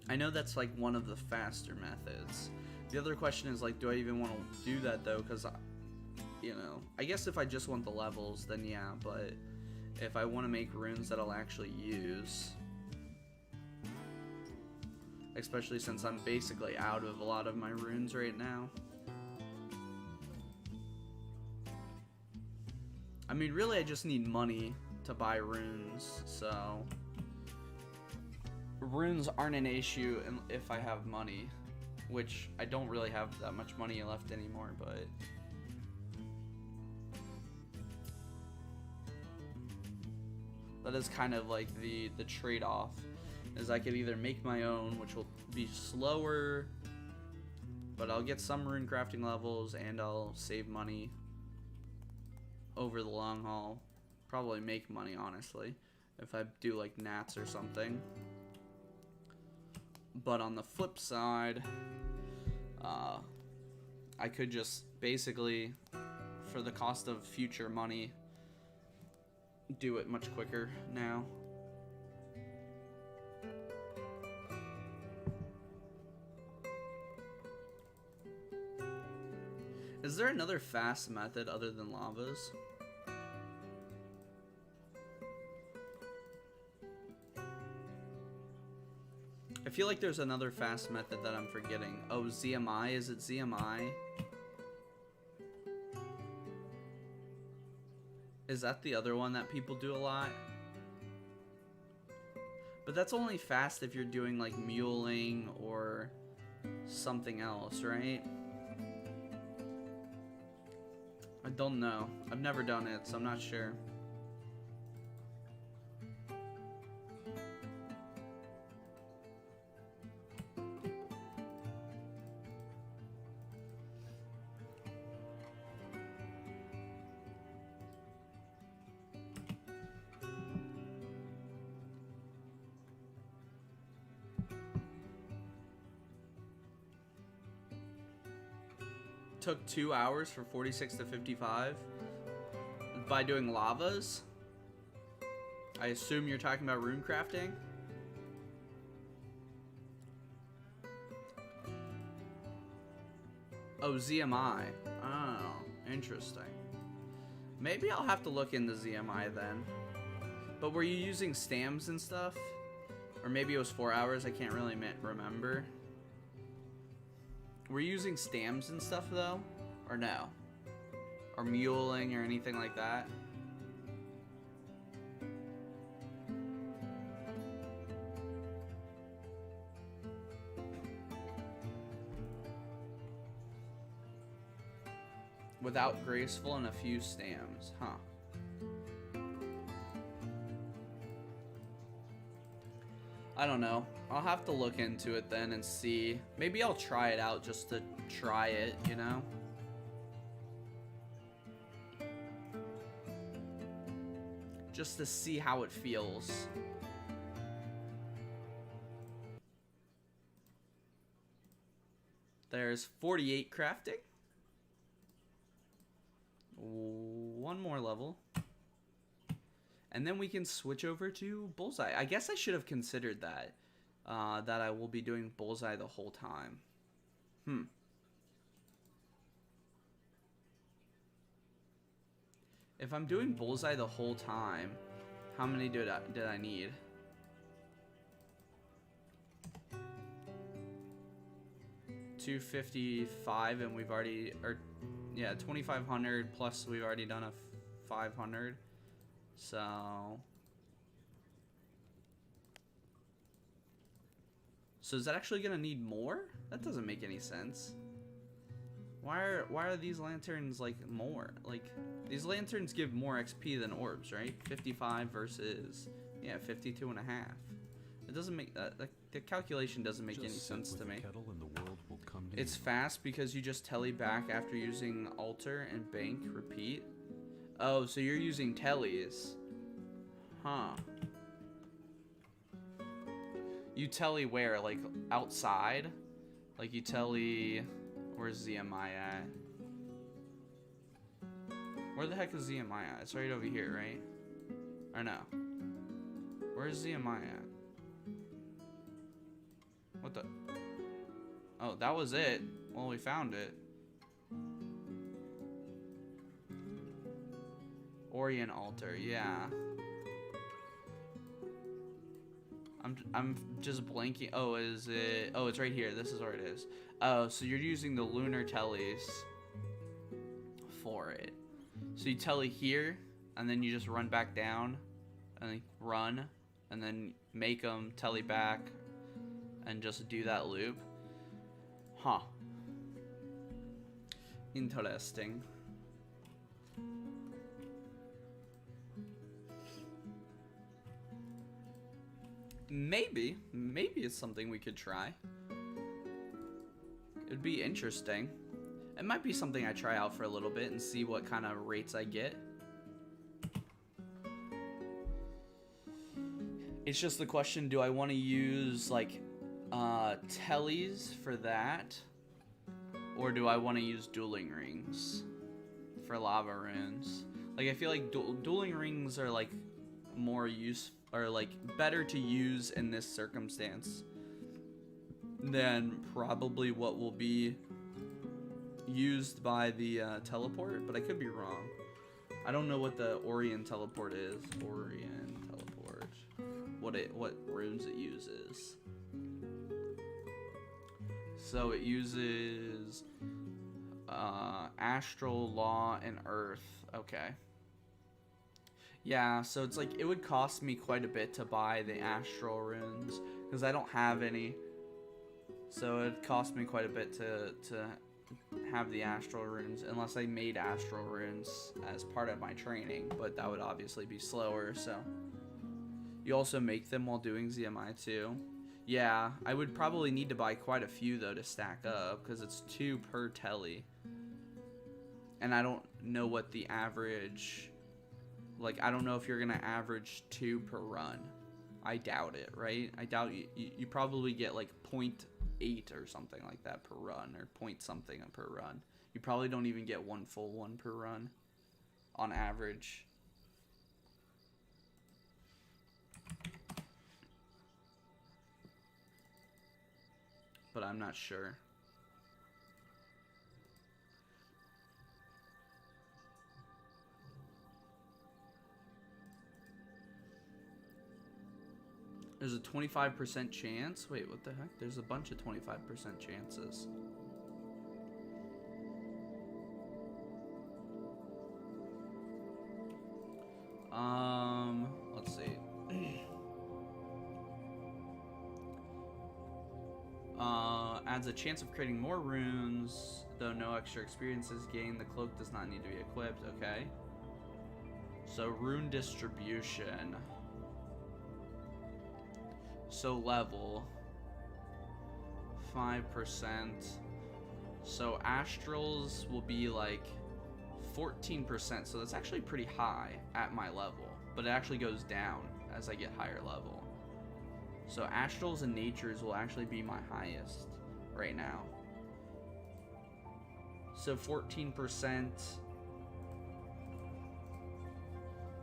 I know that's like one of the faster methods. The other question is like, do I even want to do that though? Because, you know, I guess if I just want the levels, then yeah, but if I want to make runes that I'll actually use, especially since I'm basically out of a lot of my runes right now. I mean, really, I just need money to buy runes, so runes aren't an issue if I have money, which I don't really have that much money left anymore, but that is kind of like the trade-off. Is I could either make my own, which will be slower, but I'll get some rune crafting levels and I'll save money over the long haul. Probably make money, honestly, if I do like Nats or something. But on the flip side, I could just basically, for the cost of future money, do it much quicker now. Is there another fast method other than lavas? I feel like there's another fast method that I'm forgetting. Oh, ZMI? Is it ZMI? Is that the other one that people do a lot? But that's only fast if you're doing like muling or something else, right? I don't know. I've never done it, so I'm not sure. Took 2 hours for 46 to 55 by doing lavas. I assume you're talking about rune crafting. Oh, ZMI. Oh, interesting. Maybe I'll have to look into ZMI then. But were you using stamps and stuff? Or maybe it was 4 hours, I can't really remember. Were you using stamps and stuff though? Or no? Or muling or anything like that? Without graceful and a few stamps, huh? I don't know. I'll have to look into it then and see. Maybe I'll try it out just to try it, you know? Just to see how it feels. There's 48 crafting. One more level. And then we can switch over to Bullseye. I guess I should have considered that. That I will be doing Bullseye the whole time. If I'm doing Bullseye the whole time, how many did I need? $255, and we've already, or yeah, 2,500 plus we've already done a 500. So is that actually gonna need more? That doesn't make any sense. Why are these lanterns like more? Like these lanterns give more XP than orbs, right? 55 versus 52 and a half. It doesn't make the calculation doesn't make any sense to me. It's fast because you just telly back after using alter and bank repeat. Oh, so you're using tellies. Huh. You telly where? Like outside? Like you telly... Where's ZMI at? Where the heck is ZMI at? It's right over here, right? Or no? Where's ZMI at? What the... Oh, that was it. Well, we found it. Orient altar, yeah. I'm just blanking. Oh, is it? Oh, it's right here. This is where it is. Oh, so you're using the lunar tellies for it. So you telly here, and then you just run back down, and then run, and then make them telly back, and just do that loop. Huh. Interesting. Maybe it's something we could try. It'd be interesting. It might be something I try out for a little bit and see what kind of rates I get. It's just the question, do I want to use like tellies for that? Or do I want to use dueling rings for lava runes? Like I feel like dueling rings are like more useful, or like better to use in this circumstance than probably what will be used by the teleport, but I could be wrong. I don't know what the Orient teleport is. Orient teleport. What runes it uses. So it uses Astral, Law, and Earth. Okay. Yeah, so it's like it would cost me quite a bit to buy the Astral runes because I don't have any. So it'd cost me quite a bit to have the Astral runes unless I made Astral runes as part of my training, but that would obviously be slower. So you also make them while doing ZMI too. Yeah, I would probably need to buy quite a few though to stack up because it's 2 per telly, and I don't know what the average. Like, I don't know if you're going to average 2 per run. I doubt it, right? I doubt you probably get like 0.8 or something like that per run, or point something per run. You probably don't even get one full one per run on average. But I'm not sure. There's a 25% chance. Wait, what the heck? There's a bunch of 25% chances. Let's see. Adds a chance of creating more runes, though no extra experience is gained. The cloak does not need to be equipped. Okay. So rune distribution. So level 5%. So astrals will be like 14%. So that's actually pretty high at my level, but it actually goes down as I get higher level. So astrals and natures will actually be my highest right now. So 14%.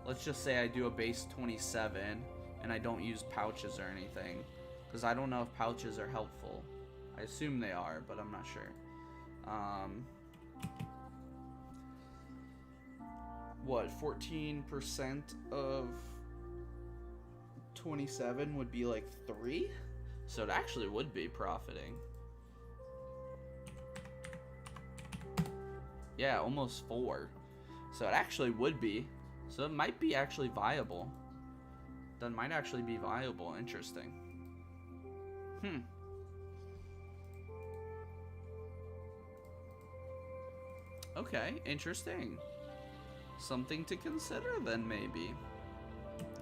Let's just say I do a base 27 and I don't use pouches or anything, because I don't know if pouches are helpful. I assume they are, but I'm not sure. What, 14% of 27 would be like 3? So it actually would be profiting. Yeah, almost 4. So it actually would be. So it might be actually viable. That might actually be viable. Interesting. Okay, interesting. Something to consider then, maybe.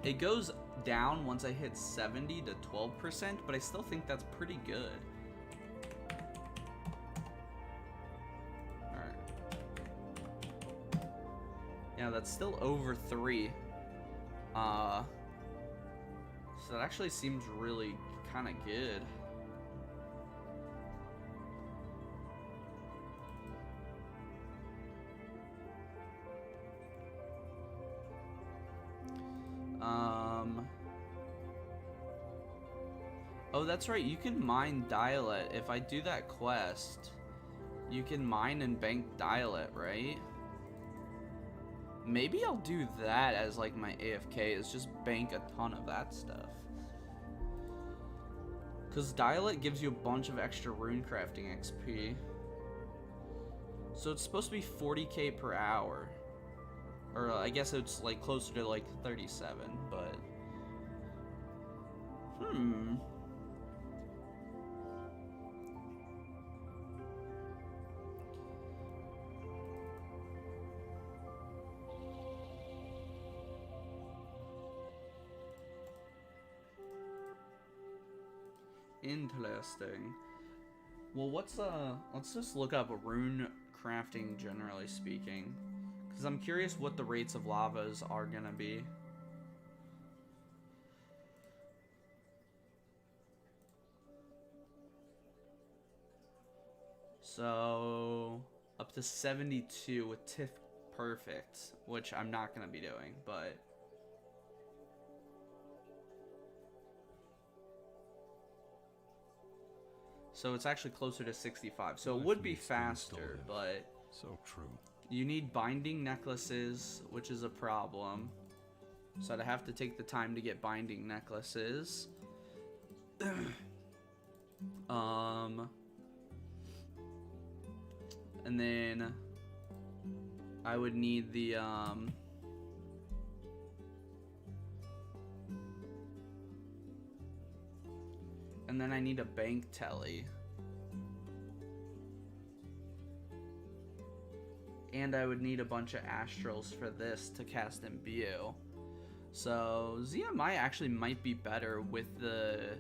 It goes down once I hit 70 to 12%, but I still think that's pretty good. Alright. Yeah, that's still over 3. So that actually seems really kind of good. Oh, that's right. You can mine Dialect. If I do that quest, you can mine and bank Dialect, right? Maybe I'll do that as like my AFK, is just bank a ton of that stuff. Because Dialect gives you a bunch of extra rune crafting XP. So it's supposed to be 40k per hour. Or I guess it's like closer to like 37, but... Interesting. Well, let's just look up rune crafting generally speaking, because I'm curious what the rates of lavas are gonna be. So up to 72 with Tiff Perfect, which I'm not gonna be doing, but so it's actually closer to 65. So it would be faster, but so true. You need binding necklaces, which is a problem. So I'd have to take the time to get binding necklaces. And then I would need the and then I need a bank telly. And I would need a bunch of astrals for this to cast Imbue. So ZMI actually might be better with the,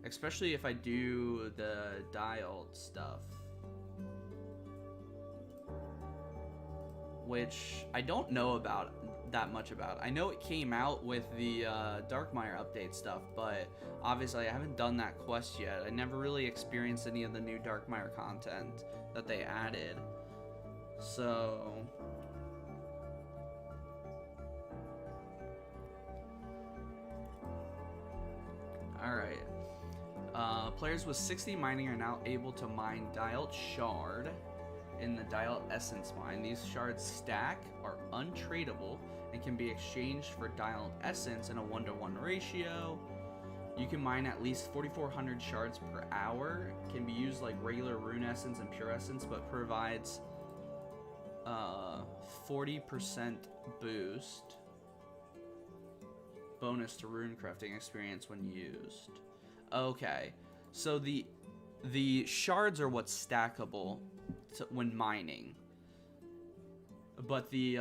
especially if I do the dialed stuff, which I don't know about that much about. I know it came out with the Darkmire update stuff, but obviously I haven't done that quest yet. I never really experienced any of the new Darkmire content that they added. So alright. Players with 60 mining are now able to mine Dialed Shard in the Dialed Essence mine. These shards stack, are untradeable, and can be exchanged for Dialed Essence in a 1-to-1 ratio. You can mine at least 4,400 shards per hour. Can be used like regular rune essence and pure essence, but provides 40% boost bonus to rune crafting experience when used. Okay, so the shards are what's stackable when mining, but the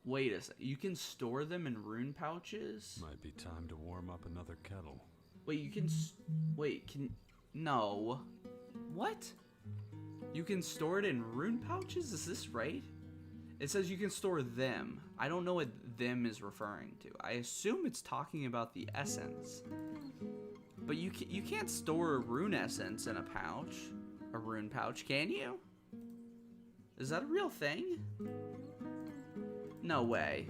wait a sec. You can store them in rune pouches? Might be time to warm up another kettle. Wait, you can... No. What? You can store it in rune pouches? Is this right? It says you can store them. I don't know what them is referring to. I assume it's talking about the essence. But you can't store a rune essence in a pouch. A rune pouch, can you? Is that a real thing? No way.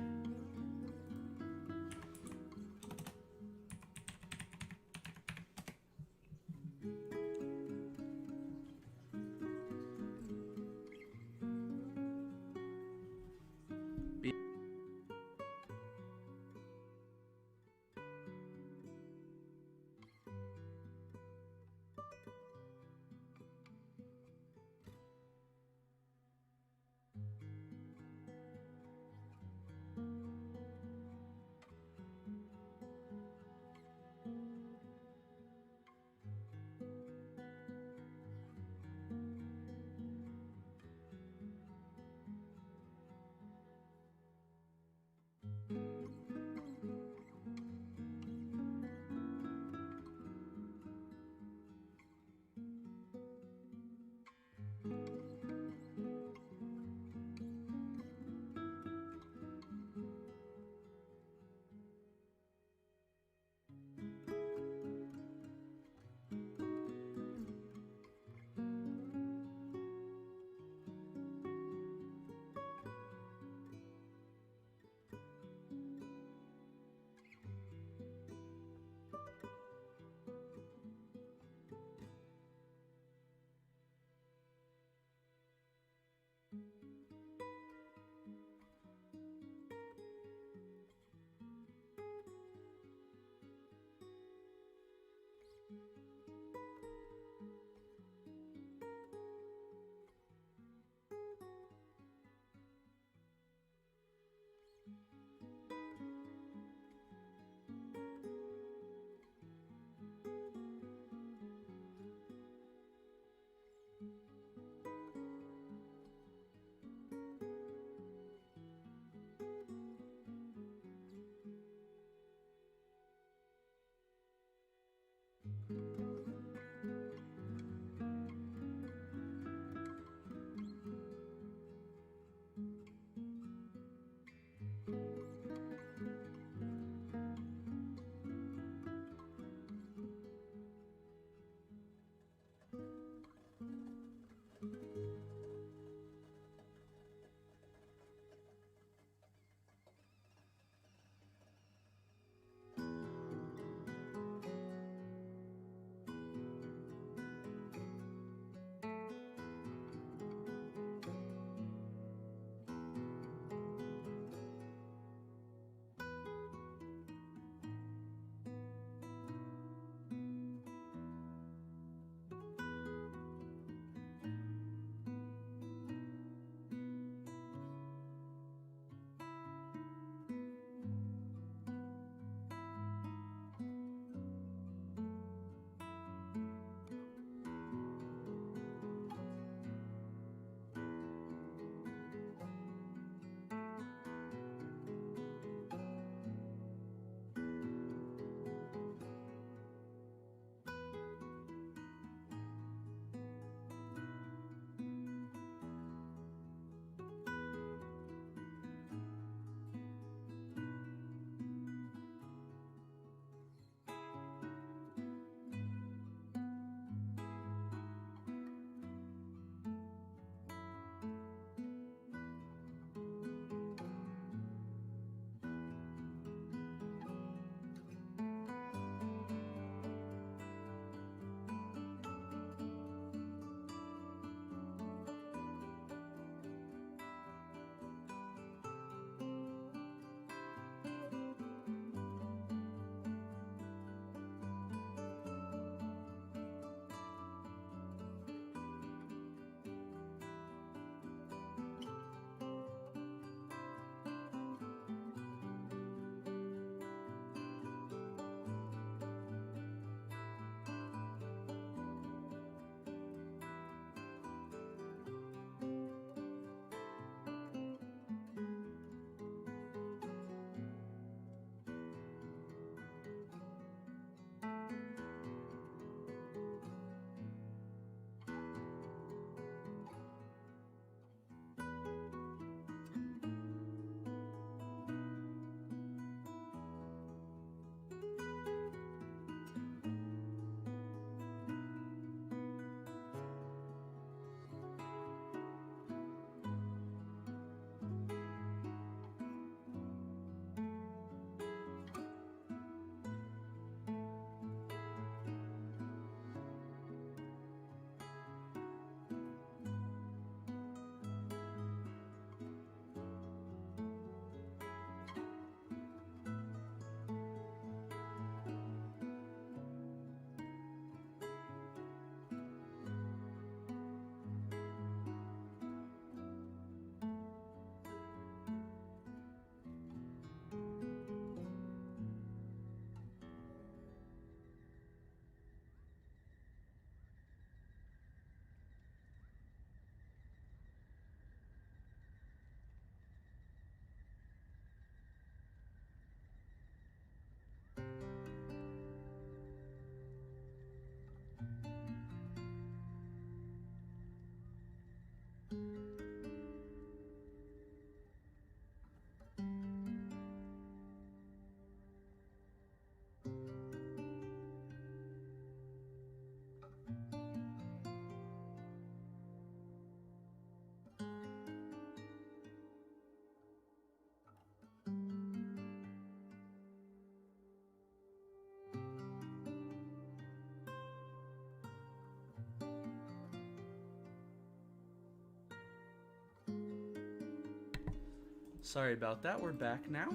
Sorry about that. We're back now.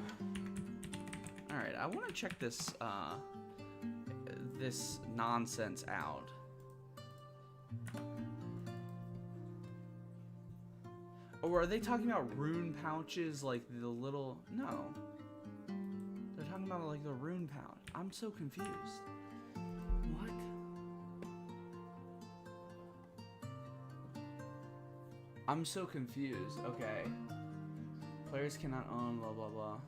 All right, I want to check this this nonsense out. Or are they talking about rune pouches, like the little? No, they're talking about like the rune pouch. I'm so confused. What? I'm so confused. Okay. Players cannot own blah blah blah.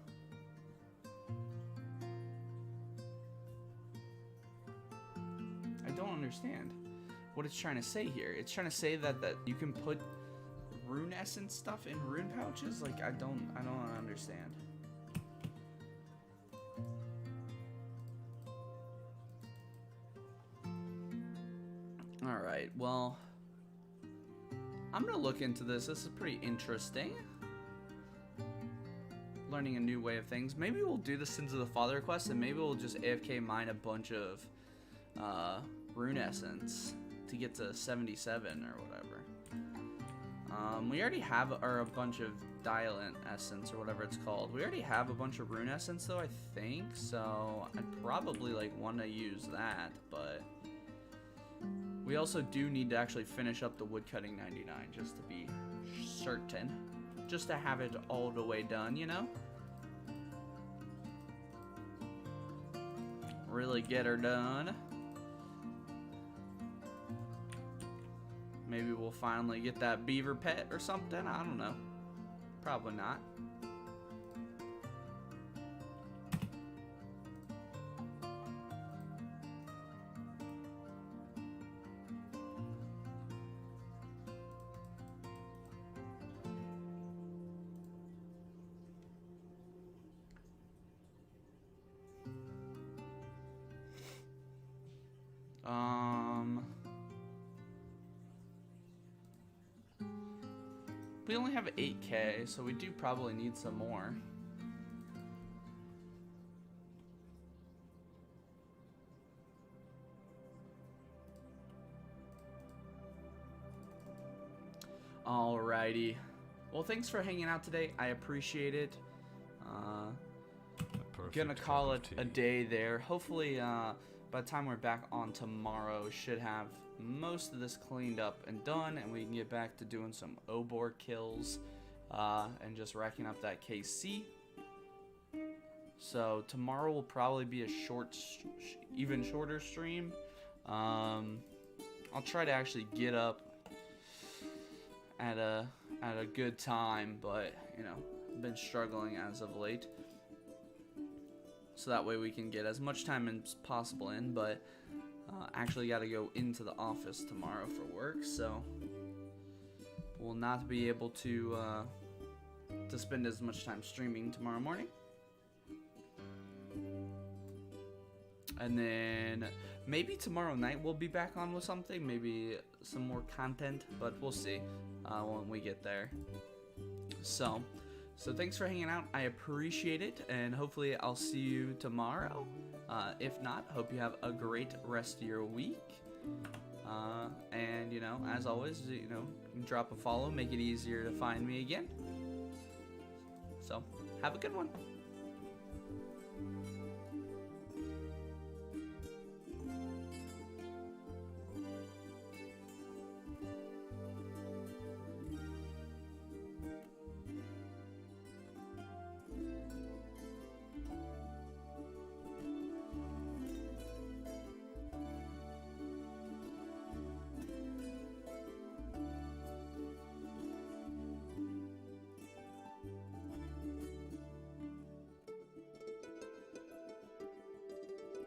I don't understand what it's trying to say here. It's trying to say that you can put rune essence stuff in rune pouches. Like I don't understand. All right. Well, I'm gonna look into this. This is pretty interesting. Learning a new way of things. Maybe we'll do the Sins of the Father quest, and maybe we'll just AFK mine a bunch of rune essence to get to 77 or whatever. We already have a bunch of Dialent essence or whatever it's called. We already have a bunch of rune essence though, I think. So I'd probably like want to use that, but we also do need to actually finish up the woodcutting 99 just to be certain. Just to have it all the way done, you know? Really get her done. Maybe we'll finally get that beaver pet or something. I don't know. Probably not. We only have 8K, so we do probably need some more. Alrighty. Well, thanks for hanging out today. I appreciate it. Gonna call it a day there. Hopefully, by the time we're back on tomorrow, should have most of this cleaned up and done, and we can get back to doing some Obor kills and just racking up that KC. So tomorrow will probably be a short, even shorter stream. I'll try to actually get up at a good time, but you know, I've been struggling as of late. So that way we can get as much time as possible in, but actually got to go into the office tomorrow for work, so we'll not be able to spend as much time streaming tomorrow morning. And then maybe tomorrow night we'll be back on with something, maybe some more content, but we'll see when we get there. So thanks for hanging out. I appreciate it, and hopefully I'll see you tomorrow. If not, hope you have a great rest of your week. And, you know, as always, you know, drop a follow, make it easier to find me again. So, have a good one.